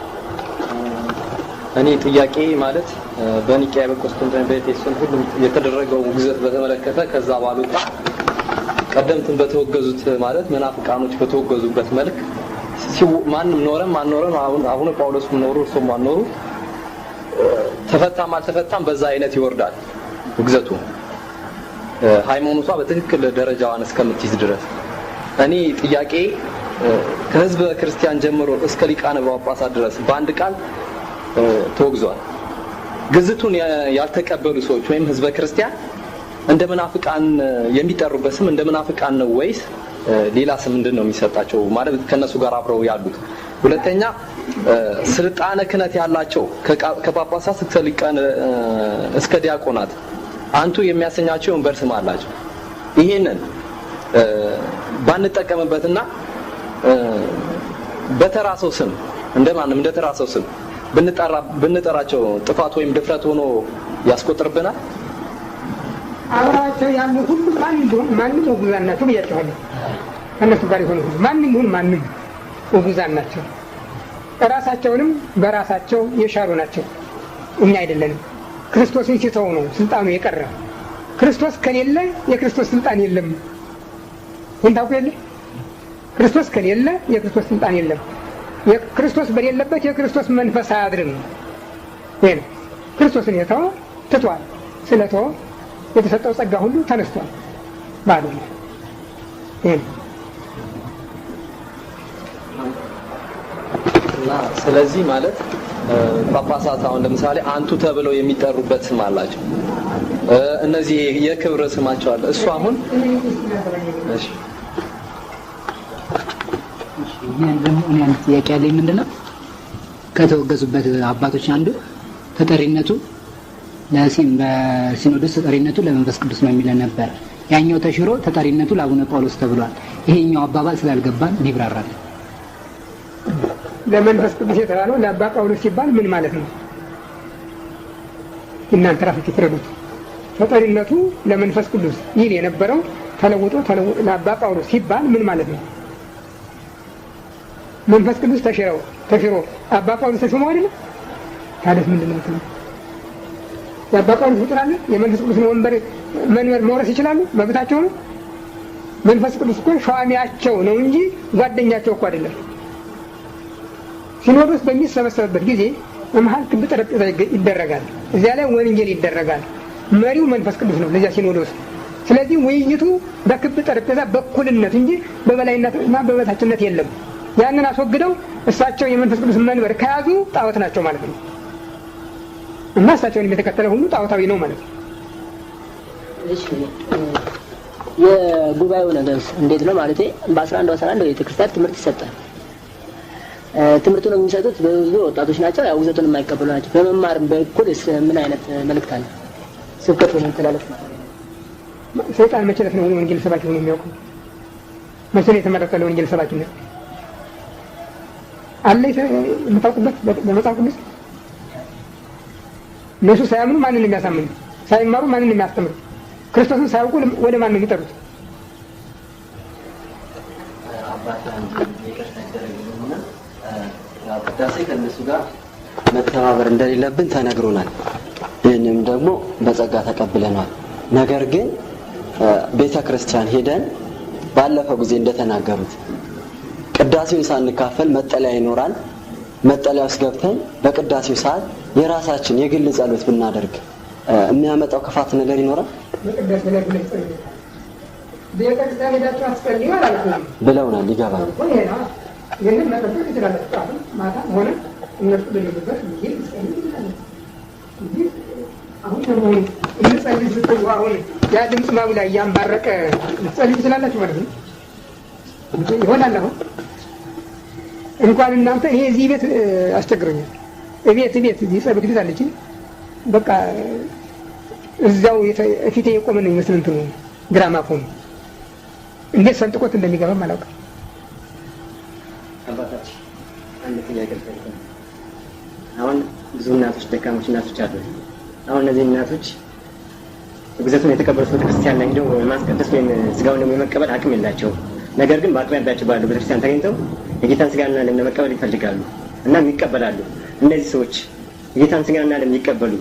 እኔ ጥያቄ ማለት በኒቅያ በቆስጠንጢኖስ በኤፌሶን ሁሉም የተደረገው ውግዘት በተመለከተ ከዛ ባሉት ቀደምትን በተወገዙት ማለት መናፍቃኖች በተወገዙበት መልክ ማንም ኖረም አልኖረም አቡነ ጳውሎስም ኖሩ እርሱም አልኖሩ ተፈታም አልተፈታም በዛ አይነት ይወርዳል ውግዘቱ ሃይማኖቷ በትክክል ደረጃዋን እስከምትይዝ ድረስ። እኔ ጥያቄ ከህዝበ ክርስቲያን ጀምሮ እስከ ሊቃነ ጳጳሳት ድረስ በአንድ ቃል ተወግዟል። ግዝቱን ያልተቀበሉ ሰዎች ወይም ህዝበ ክርስቲያን እንደ መናፍቃን የሚጠሩበት ስም እንደ መናፍቃን ነው ወይስ ሌላ ስም ምንድነው የሚሰጣቸው? ማለት ከነሱ ጋር አብረው ያሉት። ሁለተኛ ስልጣነ ክህነት ያላቸው ከጳጳሳት እስከ ሊቃነ እስከ ዲያቆናት አንቱ የሚያሰኛቸው ወንበር ስም አላቸው። ይሄንን ባንጠቀምበትና በተራሰው ስም እንደማንም እንደተራሰው ስም ብንጠራቸው ጥፋት ወይም ድፍረት ሆኖ ያስቆጥርብናል። አብራቸው ያሉ ሁሉ ማንም ውጉዛን ናቸው ብያቸዋለሁ። ከእነሱ ጋር የሆኑ ሁሉ ማንም ውጉዛን ናቸው። ራሳቸውንም በራሳቸው የሻሩ ናቸው። እኛ አይደለንም። ክርስቶስን ሲተው ነው ስልጣኑ የቀረ። ክርስቶስ ከሌለ የክርስቶስ ስልጣን የለም። ይህን ታውቁ የለ? ክርስቶስ ከሌለ የክርስቶስ ስልጣን የለም። ክርስቶስ በሌለበት የክርስቶስ መንፈስ አያድርም። ይሄ ነው። ክርስቶስን የተወ ትቷል። ስለተወ የተሰጠው ጸጋ ሁሉ ተነስቷል ባዶ ነው። ይሄ እና ስለዚህ ማለት ጳጳሳት አሁን ለምሳሌ አንቱ ተብለው የሚጠሩበት ስም አላቸው። እነዚህ የክብር ስማቸው አለ። እሱ አሁን እሺ እኔ አንድ ጥያቄ ያለኝ ምንድነው ከተወገዙበት አባቶች አንዱ ተጠሪነቱ ለሲም በሲኖዶስ ተጠሪነቱ ለመንፈስ ቅዱስ ነው የሚል ነበር። ያኛው ተሽሮ ተጠሪነቱ ለአቡነ ጳውሎስ ተብሏል። ይሄኛው አባባል ስላልገባን ይብራራል። ለመንፈስ ቅዱስ የተባለው ለአባ ጳውሎስ ሲባል ምን ማለት ነው? እናንተ ራሳችሁ ፍረዱት። ተጠሪነቱ ለመንፈስ ቅዱስ ይል የነበረው ተለውጦ ለአባ ጳውሎስ ሲባል ምን ማለት ነው? መንፈስ ቅዱስ ተሽሮ አባ ጳውሎስ ተሾመው አይደለም? ታዲያ ምንድን ነው? የአባ ጳውሎስ ፍጡር አለ? የመንፈስ ቅዱስን መንበር መውረስ ይችላሉ? መብታቸው ነው። መንፈስ ቅዱስ እኮ ሸዋሚያቸው ነው እንጂ ጓደኛቸው እኮ አይደለም። ሲኖዶስ በሚሰበሰብበት ጊዜ በመሀል ክብ ጠረጴዛ ይደረጋል። እዚያ ላይ ወንጌል ይደረጋል። መሪው መንፈስ ቅዱስ ነው ለዚያ ሲኖዶስ። ስለዚህ ውይይቱ በክብ ጠረጴዛ በኩልነት እንጂ በበላይነትና በበታችነት የለም። ያንን አስወግደው እሳቸው የመንፈስ ቅዱስ መንበር ከያዙ ጣዖት ናቸው ማለት ነው። እና እሳቸውን የተከተለ ሁሉ ጣዖታዊ ነው ማለት ነው። እሺ የጉባኤው ነገር እንዴት ነው ማለት በ11 ቤተክርስቲያን ትምህርት ይሰጣል። ትምህርቱን የሚሰጡት ብዙ ወጣቶች ናቸው። ያው ውዘቱን የማይቀበሉ ናቸው። በመማርም በኩል ምን አይነት መልእክት አለ? ስብከት ነው ተላልፍ ነው። ሰይጣን መቼ ነው ወንጌል ሰባኪ ሆኖ የሚያውቀው? መቼ ነው የተመረጠው ወንጌል ሰባኪነት? አለ የምታውቁበት በመጽሐፍ ቅዱስ? እነሱ ሳያምኑ ማንን የሚያሳምኑ? ሳይማሩ ማንን የሚያስተምሩ? ክርስቶስን ሳያውቁ ወደ ማን ነው የሚጠሩት? ቅዳሴ ከእነሱ ጋር መተባበር እንደሌለብን ተነግሮናል። ይህንም ደግሞ በጸጋ ተቀብለናል። ነገር ግን ቤተ ክርስቲያን ሄደን ባለፈው ጊዜ እንደተናገሩት ቅዳሴውን ሳንካፈል መጠለያ ይኖራል። መጠለያ ውስጥ ገብተን በቅዳሴው ሰዓት የራሳችን የግል ጸሎት ብናደርግ የሚያመጣው ክፋት ነገር ይኖራል ብለውናል። ይገባል። ይህንን መጠበቅ ይችላል። ማታ ሆነ እነሱ በሌሉበት አሁን ሰሞኑ እንጸልይ ስትሉ አሁን ያ ድምፅ ማጉላ እያንባረቀ ልትጸልይ ትችላላችሁ ማለት ነው ይሆናል። አሁን እንኳን እናንተ ይሄ እዚህ ቤት አስቸግሮኛል። እቤት እዚህ ጸሎት ቤት አለችኝ። በቃ እዛው ፊቴ የቆመ ነው ይመስል እንትኑ ግራማፎን እንዴት ሰንጥቆት እንደሚገባም አላውቅም። አባታችን አንድ ጥያቄ ልጠይቅህ። አሁን ብዙ እናቶች ደካሞች እናቶች አሉ። አሁን እነዚህ እናቶች ግዘቱን የተቀበሉት ቤተክርስቲያን ላይ ሄደው ማስቀደስ ወይም ስጋውን ደግሞ የመቀበል አቅም የላቸውም። ነገር ግን በአቅራቢያቸው ባለው ቤተክርስቲያን ተገኝተው የጌታን ስጋና ደም ለመቀበል ይፈልጋሉ እና ይቀበላሉ። እነዚህ ሰዎች የጌታን ስጋና ደም የሚቀበሉ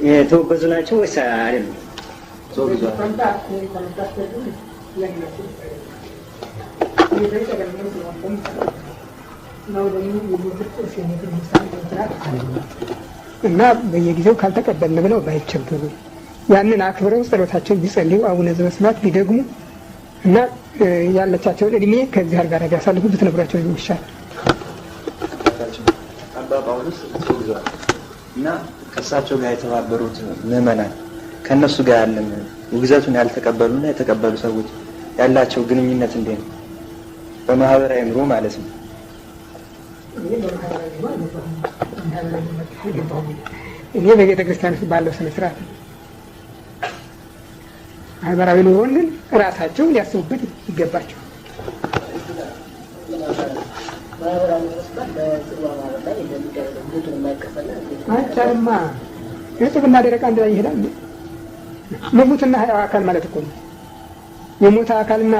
የተወገዙ ናቸው ወይስ አይደሉም? እና በየጊዜው ካልተቀበልን ብለው ባይቸገሩ ያንን አክብረው ጸሎታቸውን ቢጸልዩ አቡነ ዘበሰማያት ቢደግሙ እና ያለቻቸውን እድሜ ከእግዚአብሔር ጋር ያሳልፉ ብትነግሯቸው ይሻል። አባ ጳውሎስ ተወግዟል እና ከእሳቸው ጋር የተባበሩት ምዕመናን ከእነሱ ጋር ያለን ውግዘቱን ያልተቀበሉና የተቀበሉ ሰዎች ያላቸው ግንኙነት እንዴት ነው? በማህበራዊ ኑሮ ማለት ነው። እኔ በቤተ ክርስቲያን ውስጥ ባለው ስነ ስርዓት ማህበራዊ ኑሮን ግን ራሳቸው ሊያስቡበት ይገባቸው። አይቻልማ። የጽብና ደረቅ አንድ ላይ ይሄዳል። ሙትና ህያው አካል ማለት እኮ ነው። የሞተ አካልና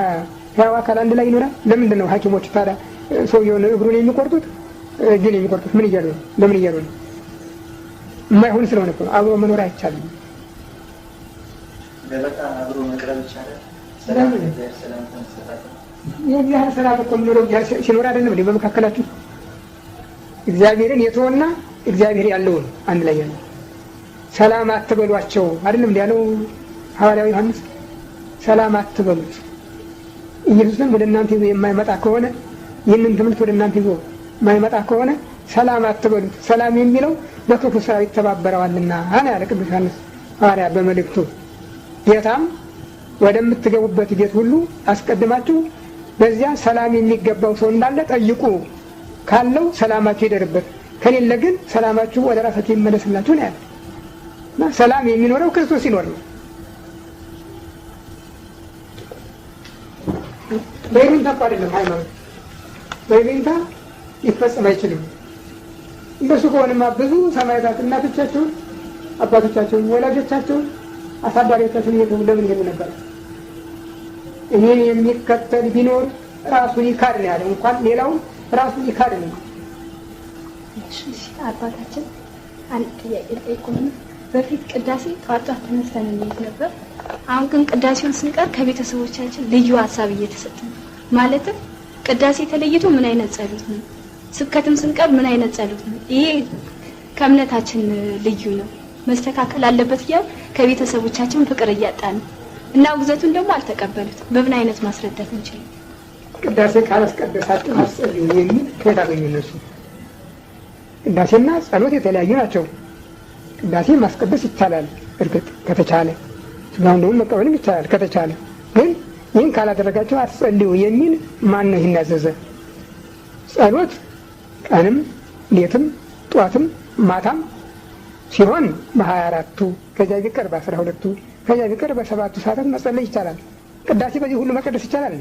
ህያው አካል አንድ ላይ ይኖራል። ለምንድን ነው ሐኪሞች ታዲያ ሰውየውን እግሩን የሚቆርጡት እጁን የሚቆርጡት? ምን እያሉ ነው? ለምን እያሉ ነው? የማይሆን ስለሆነ እኮ ነው። አብሮ መኖር አይቻልም። ገበታ አብሮ መቅረብ ይቻላል። የእግዚአብሔር ሰላም እኮ የሚኖረው ሲኖር አይደለም እንዴ? በመካከላችሁ እግዚአብሔርን የተወና እግዚአብሔር ያለውን አንድ ላይ ያለው ሰላም አትበሏቸው አይደለም እንዴ ያለው ሐዋርያው ዮሐንስ? ሰላም አትበሉት። ኢየሱስን ወደ እናንተ ይዞ የማይመጣ ከሆነ ይህንን ትምህርት ወደ እናንተ ይዞ የማይመጣ ከሆነ ሰላም አትበሉት። ሰላም የሚለው በክፉ ስራ ይተባበረዋልና አነ ያለ ቅዱስ ዮሐንስ ሐዋርያ በመልእክቱ ጌታም ወደምትገቡበት ቤት ሁሉ አስቀድማችሁ በዚያ ሰላም የሚገባው ሰው እንዳለ ጠይቁ፣ ካለው ሰላማችሁ ይደርበት፣ ከሌለ ግን ሰላማችሁ ወደ ራሳችሁ ይመለስላችሁ ነው ያለ። እና ሰላም የሚኖረው ክርስቶስ ሲኖር ነው። በይሉኝታ እኮ አይደለም ሃይማኖት፣ በይሉኝታ ሊፈጽም አይችልም። እንደሱ ከሆነማ ብዙ ሰማዕታት እናቶቻቸውን፣ አባቶቻቸውን፣ ወላጆቻቸውን፣ አሳዳሪዎቻቸውን እየተው ለምን ይሄዱ ነበር? እኔን የሚከተል ቢኖር ራሱን ይካድ ነው ያለው። እንኳን ሌላውን ራሱን ይካድ ነው። እሺ አባታችን አንድ ጥያቄ ጠይቁኝ። በፊት ቅዳሴ ጠዋት ተነስተን እንሄድ ነበር። አሁን ግን ቅዳሴውን ስንቀር ከቤተሰቦቻችን ልዩ ሀሳብ እየተሰጠን ነው። ማለትም ቅዳሴ ተለይቶ ምን አይነት ጸሎት ነው፣ ስብከትም ስንቀር ምን አይነት ጸሎት ነው፣ ይሄ ከእምነታችን ልዩ ነው፣ መስተካከል አለበት እያሉ ከቤተሰቦቻችን ፍቅር እያጣን እና ውግዘቱን ደግሞ አልተቀበሉት። በምን አይነት ማስረዳት እንችላለን? ቅዳሴ ካላስቀደሳችሁ አስጸልዩ የሚል ከየት አገኙ እነሱ? ቅዳሴና ጸሎት የተለያዩ ናቸው። ቅዳሴ ማስቀደስ ይቻላል እርግጥ ከተቻለ፣ ስጋውን ደግሞ መቀበልም ይቻላል ከተቻለ። ግን ይህን ካላደረጋችሁ አትጸልዩ የሚል ማን ነው? ይህን ያዘዘ? ጸሎት ቀንም ሌትም ጠዋትም ማታም ሲሆን በ24ቱ ከዚያ ቢቀር በ12ቱ ከዚያ ቢቀር በ7ቱ ሰዓታት መጸለይ ይቻላል። ቅዳሴ በዚህ ሁሉ መቀደስ ይቻላል።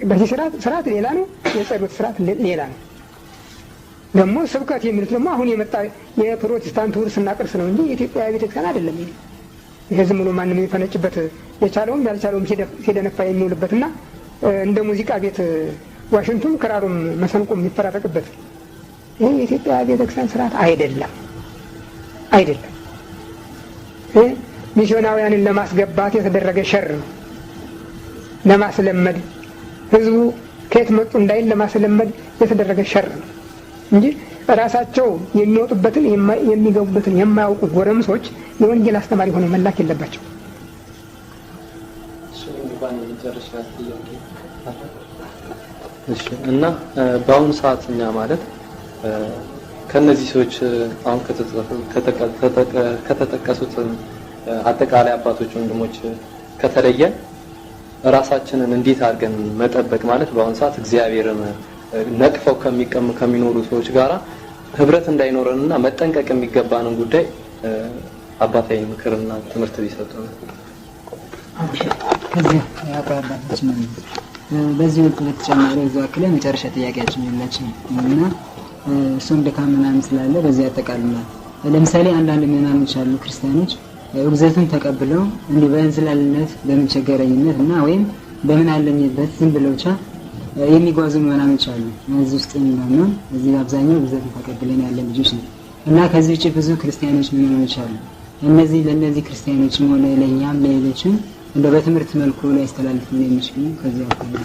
ቅዳሴ ስርዓት ሌላ ነው፣ የጸሎት ስርዓት ሌላ ነው። ደግሞ ስብከት የሚሉት ደግሞ አሁን የመጣ የፕሮቴስታንት ውርስና ቅርስ ነው እንጂ የኢትዮጵያ ቤተክርስቲያን አይደለም። ይሄ ዝም ብሎ ማንም የሚፈነጭበት የቻለውም ያልቻለውም ሲደነፋ የሚውልበትና እንደ ሙዚቃ ቤት ዋሽንቱም ክራሩም መሰንቆም የሚፈራረቅበት ይሄ የኢትዮጵያ ቤተክርስቲያን ስርዓት አይደለም። ሚስዮናውያንን ለማስገባት የተደረገ ሸር ነው። ለማስለመድ ህዝቡ ከየት መጡ እንዳይል ለማስለመድ የተደረገ ሸር ነው እንጂ ራሳቸው የሚወጡበትን የሚገቡበትን የማያውቁ ጎረምሶች የወንጌል አስተማሪ ሆነው መላክ የለባቸው። እና በአሁኑ ሰዓት እኛ ማለት ከነዚህ ሰዎች አሁን ከተጠቀሱት አጠቃላይ አባቶች ወንድሞች ከተለየን ራሳችንን እንዴት አድርገን መጠበቅ ማለት በአሁኑ ሰዓት እግዚአብሔርን ነቅፈው ከሚኖሩ ሰዎች ጋራ ህብረት እንዳይኖረንና መጠንቀቅ የሚገባንን ጉዳይ አባታዊ ምክርና ትምህርት ቢሰጡ ነው። ከዚህ ያቋርጣችን በዚህ ወቅት በተጨማሪ እዛው አክለ መጨረሻ ጥያቄያችን የላችን እና እሱም ደካማ ምናምን ስላለ በዚህ ያጠቃልላል። ለምሳሌ አንዳንድ ምዕመናኖች አሉ ክርስቲያኖች ውግዘቱን ተቀብለው እንዲህ በእንዝላልነት በመቸገረኝነት እና ወይም በምን አለኝበት ዝም ብለው ብቻ የሚጓዙ ምዕመናኖች አሉ። እዚህ ውስጥ ነው እዚህ አብዛኛው ውግዘቱን ተቀብለን ያለ ልጆች ነው እና ከዚህ ውጭ ብዙ ክርስቲያኖች ምዕመናኖች አሉ። እነዚህ ለነዚህ ክርስቲያኖችም ሆነ ለኛም ለሌሎችም እንደ በትምህርት መልኩ ላይ ያስተላልፉ የሚችሉ ከዚህ አኳያ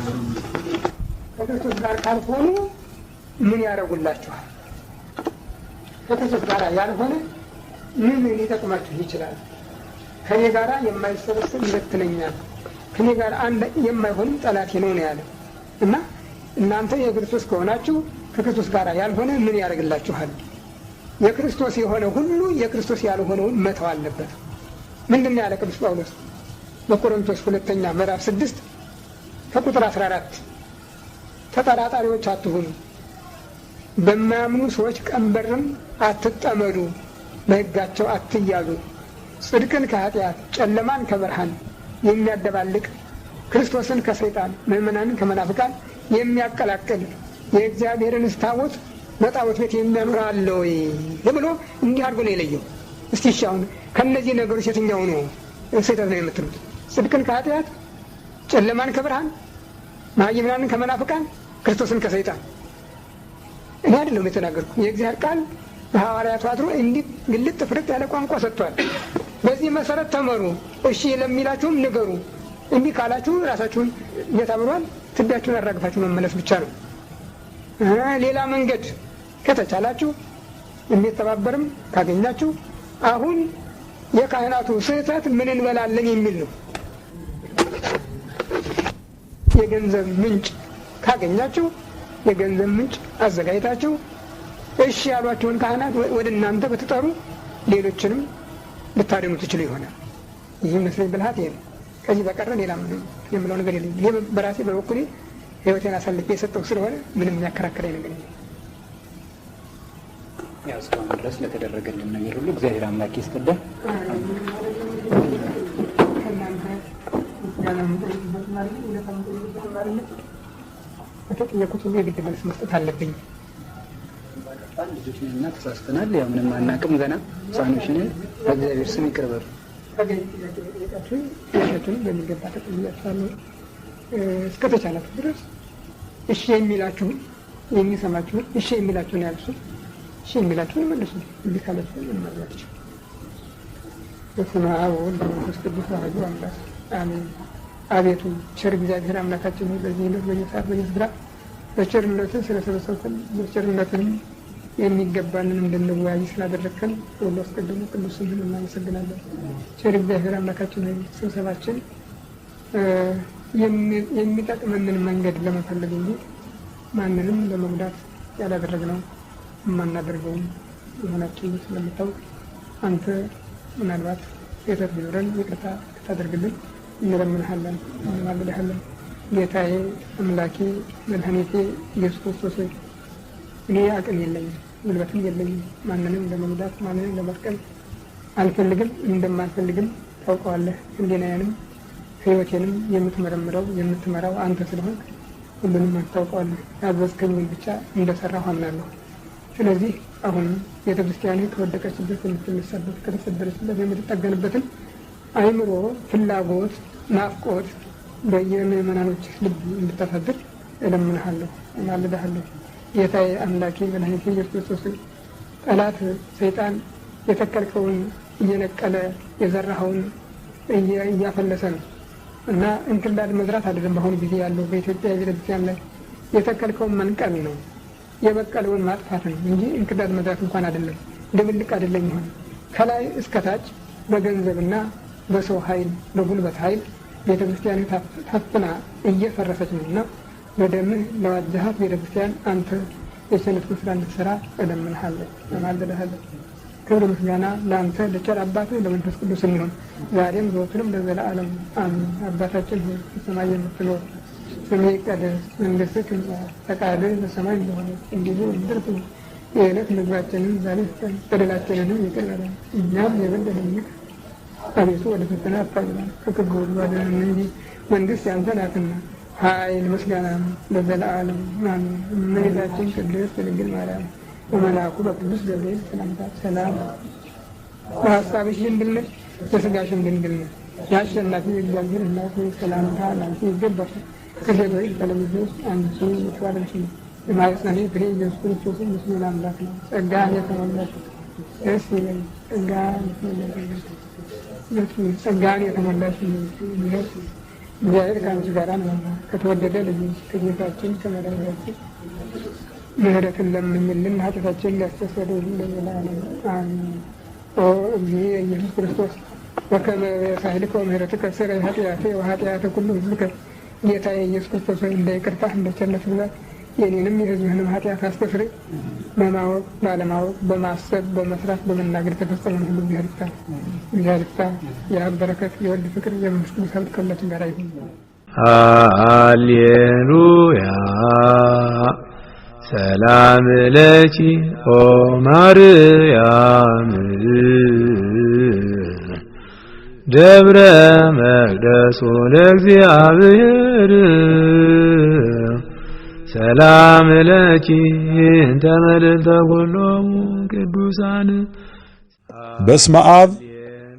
ከክርስቶስ ጋር ካልሆኑ ምን ያደርጉላችኋል? ከክርስቶስ ጋር ያልሆነ ምን ሊጠቅማችሁ ይችላል? ከኔ ጋር የማይሰበሰብ ይበትነኛል፣ ከኔ ጋር አንድ የማይሆንም ጠላቴ ነው ነው ያለ እና እናንተ የክርስቶስ ከሆናችሁ ከክርስቶስ ጋር ያልሆነ ምን ያደርግላችኋል? የክርስቶስ የሆነ ሁሉ የክርስቶስ ያልሆነውን መተው አለበት። ምንድን ነው ያለ ቅዱስ ጳውሎስ በቆሮንቶስ 2ኛ ምዕራፍ 6 ከቁጥር 14 ተጠራጣሪዎች አትሁኑ፣ በማያምኑ ሰዎች ቀንበርም አትጠመዱ፣ በሕጋቸው አትያዙ፣ ጽድቅን ከኃጢአት ጨለማን ከብርሃን የሚያደባልቅ ክርስቶስን ከሰይጣን ምዕመናንን ከመናፍቃን የሚያቀላቅል የእግዚአብሔርን ታቦት በጣዖት ቤት የሚያኖር አለ ወይ ብሎ እንዲህ አድርጎ ነው የለየው። እስቲ እሺ አሁን ከነዚህ ነገሮች የትኛው ነው ስህተት ነው የምትሉት? ጽድቅን ከኃጢአት ጨለማን ከብርሃን መሃይምናንን ከመናፍቃን ክርስቶስን ከሰይጣን? እኔ አይደለም የተናገርኩ፣ የእግዚአብሔር ቃል በሐዋርያቱ አድሮ እንዲህ ግልጥ ፍርጥ ያለ ቋንቋ ሰጥቷል። በዚህ መሰረት ተመሩ፣ እሺ ለሚላችሁም ንገሩ፣ እንዲህ ካላችሁ ራሳችሁን እየታብሯል ትዳችሁን አራግፋችሁ መመለስ ብቻ ነው። ሌላ መንገድ ከተቻላችሁ የሚተባበርም ካገኛችሁ አሁን የካህናቱ ስህተት ምን እንበላለን የሚል ነው። የገንዘብ ምንጭ ካገኛችሁ የገንዘብ ምንጭ አዘጋጅታችሁ እሺ ያሏቸውን ካህናት ወደ እናንተ ብትጠሩ ሌሎችንም ልታደሙ ትችሉ ይሆናል። ይህ መስለኝ ብልሃት ይሄ ነው። ከዚህ በቀረ ሌላ የምለው ነገር የለም። ይሄ በራሴ በበኩሌ ህይወቴን አሳልፌ የሰጠው ስለሆነ ምንም የሚያከራክረኝ ነገር የለም። ያው እስካሁን ድረስ ለተደረገልን ነገር ሁሉ እግዚአብሔር አምላክ ይስጥልን። ከእናንተ ቃል የምጠይቅበት ማለት ነው። ሁለት የምጠይቅበት ማለት ነው። በተጠየቁት ሁሉ የግድ መልስ መስጠት አለብኝ። ልጆች ነንና ተሳስተናል። ያው ምንም አናውቅም ገና ሕፃኖች ነን። በእግዚአብሔር ስም ይቅር በሉ። ጥያቄያችሁን በሚገባ ተቀብያችኋለሁ። እስከተቻላችሁ ድረስ እሺ የሚላችሁን የሚሰማችሁን እሺ የሚላችሁን ያልሱ እሺ የሚላችሁን መልሱ። እንዲህ ካላችሁ ምን ማለት ነው? በስመ አብ ወወልድ ወመንፈስ ቅዱስ አሐዱ አምላክ አሜን። አቤቱ ቸር እግዚአብሔር አምላካችን ሆይ በዚህ ዕለት በዚህ ሰዓት በዚህ ስፍራ በቸርነትህ ስለሰበሰብከን በቸርነትህ የሚገባንን እንድንወያይ ስላደረግከን ሁሉ አስቀድሞ ቅዱስ ስምህን እናመሰግናለን። ቸር እግዚአብሔር አምላካችን ሆይ ስብሰባችን የሚጠቅመንን መንገድ ለመፈለግ እንጂ ማንንም ለመጉዳት ያላደረግነው የማናደርገውም የሆናችን ስለምታውቅ አንተ ምናልባት ስህተት ቢኖረን ይቅርታ ታደርግልን እንለምንሃለን፣ እንማልድሃለን። ጌታዬ አምላኬ መድኃኒቴ ኢየሱስ ክርስቶስ እኔ አቅም የለኝም፣ ጉልበትም የለኝም። ማንንም ለመጉዳት ማንንም ለመጥቀም አልፈልግም፣ እንደማልፈልግም ታውቀዋለህ። ሕሊናዬንም ሕይወቴንም የምትመረምረው የምትመራው አንተ ስለሆን ሁሉንም ታውቀዋለህ። ያዘዝከኝን ብቻ እንደሰራሁ አምናለሁ። ስለዚህ አሁንም ቤተክርስቲያኔ ከወደቀችበት የምትነሳበት ከተሰበረችበት የምትጠገንበትን አእምሮ፣ ፍላጎት፣ ናፍቆት በየምእመናኖች ልብ እንድታሳድር እለምንሃለሁ፣ እማልድሃለሁ። ጌታዬ አምላኬ መድኃኒቴ ኢየሱስ ክርስቶስ ጠላት ሰይጣን የተከልከውን እየነቀለ የዘራኸውን እያፈለሰ ነው እና እንክርዳድ መዝራት አይደለም በአሁኑ ጊዜ ያለው በኢትዮጵያ ቤተክርስቲያን ላይ የተከልከውን መንቀል ነው፣ የበቀለውን ማጥፋት ነው እንጂ እንክርዳድ መዝራት እንኳን አይደለም። ድብልቅ አይደለም ይሆን ከላይ እስከታች በገንዘብና በሰው ኃይል በጉልበት ኃይል ቤተክርስቲያን ታፍና እየፈረሰች ነው እና በደምህ ለዋጃሃት ቤተክርስቲያን አንተ የሰነፍን ስራ እንድትሰራ እለምንሃለሁ፣ እማልድሃለሁ። ክብር ምስጋና ለአንተ ለቸር አባትህ ለመንፈስ ቅዱስ ይሁን ዛሬም ዘወትርም ለዘለዓለም አሜን። አባታችን ሆይ በሰማይ የምትኖር ስምህ ይቀደስ፣ መንግሥትህ ትምጣ፣ ፈቃድህ በሰማይ እንደሆነች እንዲሁ በምድር ትሁን። የዕለት ምግባችንን ዛሬ ስጠን፣ በደላችንንም ይቅር በለን እኛም የበደሉንን ይቅር አቤቱ፣ ወደ ፈተና አታግባን ከክፉ ሁሉ አድነን እንጂ መንግሥት ያንተ ናትና ኃይል ምስጋና ለዘለዓለም አሜን። እመቤታችን ቅድስት ድንግል ማርያም በመልአኩ በቅዱስ ገብርኤል ሰላምታ ሰላም፣ በሐሳብሽ ድንግል ነሽ፣ በሥጋሽም ድንግል ነሽ። የአሸናፊ እግዚአብሔር እናት ሆይ ሰላምታ ላንቺ ይገባሻል። ከሴቶች ተለይተሽ አንቺ የተባረክሽ ነሽ፣ የማኅፀንሽ ፍሬ ኢየሱስ ክርስቶስ ምስሉን አምላክ ነው። ጸጋን የተሞላሽ ደስ ይበልሽ፣ ጸጋን የተሞላሽ እግዚአብሔር ከአንቺ ጋር ነውና ከተወደደ ልጅሽ ከጌታችን ከመድኃኒታችን ምሕረትን ለምኝልን ኃጢአታችንን ሊያስተሰርይልን ለዘላለም አሜን። ኦ እግዚእ ኢየሱስ ክርስቶስ በከመ በሳህልከ ወምሕረትከ ስረይ ኃጢአቴ ወኃጢአተ ኩሉ ሕዝብከ። ጌታዬ ኢየሱስ ክርስቶስ ሆይ እንደ ይቅርታህ እንደ ቸርነትህ ብዛት የኔንም የሕዝብህንም ኃጢአት አስተስርይ። በማወቅ ባለማወቅ በማሰብ በመስራት በመናገር የተፈጸመውን ሁሉ እግዚአብሔር ይፍታ። የአብ በረከት የወልድ ፍቅር የመንፈስ ቅዱስ ኅብረት ከሁላችን ጋር ይሁን። ሃሌሉያ ሰላም ለኪ ኦ ማርያም ደብረ መቅደሱ ለእግዚአብሔር ሰላም ለኪ እንተ መልዕልተ ኩሎሙ ቅዱሳን። በስመ አብ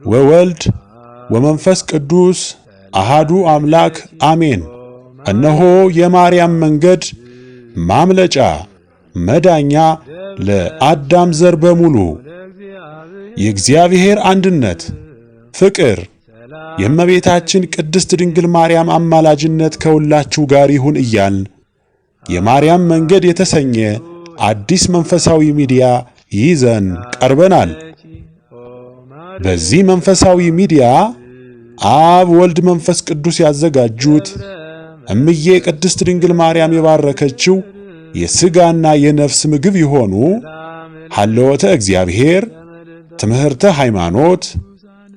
ወወልድ ወመንፈስ ቅዱስ አሃዱ አምላክ አሜን። እነሆ የማርያም መንገድ ማምለጫ መዳኛ ለአዳም ዘር በሙሉ የእግዚአብሔር አንድነት ፍቅር የእመቤታችን ቅድስት ድንግል ማርያም አማላጅነት ከሁላችሁ ጋር ይሁን እያልን የማርያም መንገድ የተሰኘ አዲስ መንፈሳዊ ሚዲያ ይዘን ቀርበናል። በዚህ መንፈሳዊ ሚዲያ አብ ወልድ መንፈስ ቅዱስ ያዘጋጁት እምዬ ቅድስት ድንግል ማርያም የባረከችው የሥጋና የነፍስ ምግብ የሆኑ ሀለወተ እግዚአብሔር፣ ትምህርተ ሃይማኖት፣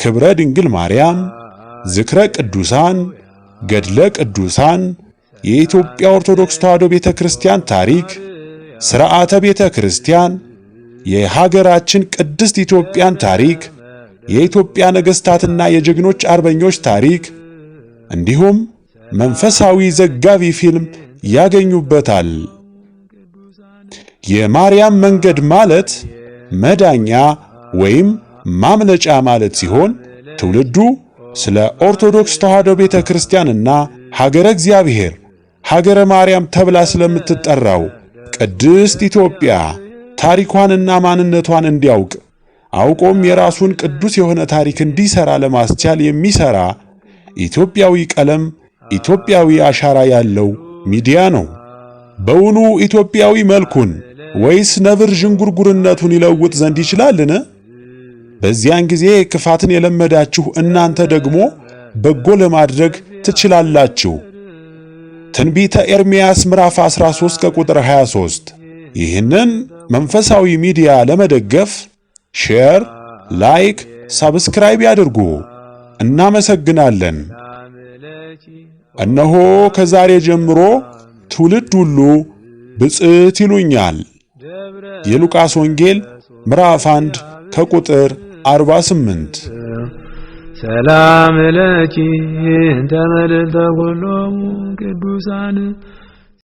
ክብረ ድንግል ማርያም፣ ዝክረ ቅዱሳን፣ ገድለ ቅዱሳን፣ የኢትዮጵያ ኦርቶዶክስ ተዋሕዶ ቤተ ክርስቲያን ታሪክ፣ ሥርዓተ ቤተ ክርስቲያን፣ የሀገራችን ቅድስት ኢትዮጵያን ታሪክ፣ የኢትዮጵያ ነገሥታትና የጀግኖች አርበኞች ታሪክ፣ እንዲሁም መንፈሳዊ ዘጋቢ ፊልም ያገኙበታል። የማርያም መንገድ ማለት መዳኛ ወይም ማምለጫ ማለት ሲሆን ትውልዱ ስለ ኦርቶዶክስ ተዋሕዶ ቤተክርስቲያንና ሀገረ እግዚአብሔር ሀገረ ማርያም ተብላ ስለምትጠራው ቅድስት ኢትዮጵያ ታሪኳንና ማንነቷን እንዲያውቅ አውቆም የራሱን ቅዱስ የሆነ ታሪክ እንዲሰራ ለማስቻል የሚሰራ ኢትዮጵያዊ ቀለም፣ ኢትዮጵያዊ አሻራ ያለው ሚዲያ ነው። በውኑ ኢትዮጵያዊ መልኩን ወይስ ነብር ዥንጉርጉርነቱን ይለውጥ ዘንድ ይችላልን? በዚያን ጊዜ ክፋትን የለመዳችሁ እናንተ ደግሞ በጎ ለማድረግ ትችላላችሁ። ትንቢተ ኤርምያስ ምዕራፍ 13 ከቁጥር 23። ይህንን መንፈሳዊ ሚዲያ ለመደገፍ ሼር፣ ላይክ፣ ሰብስክራይብ ያድርጉ። እናመሰግናለን። እነሆ ከዛሬ ጀምሮ ትውልድ ሁሉ ብፅዕት ይሉኛል። የሉቃስ ወንጌል ምዕራፍ 1 ከቁጥር 48። ሰላም ለኪ እንተ መልዕልተ ኩሎሙ ቅዱሳን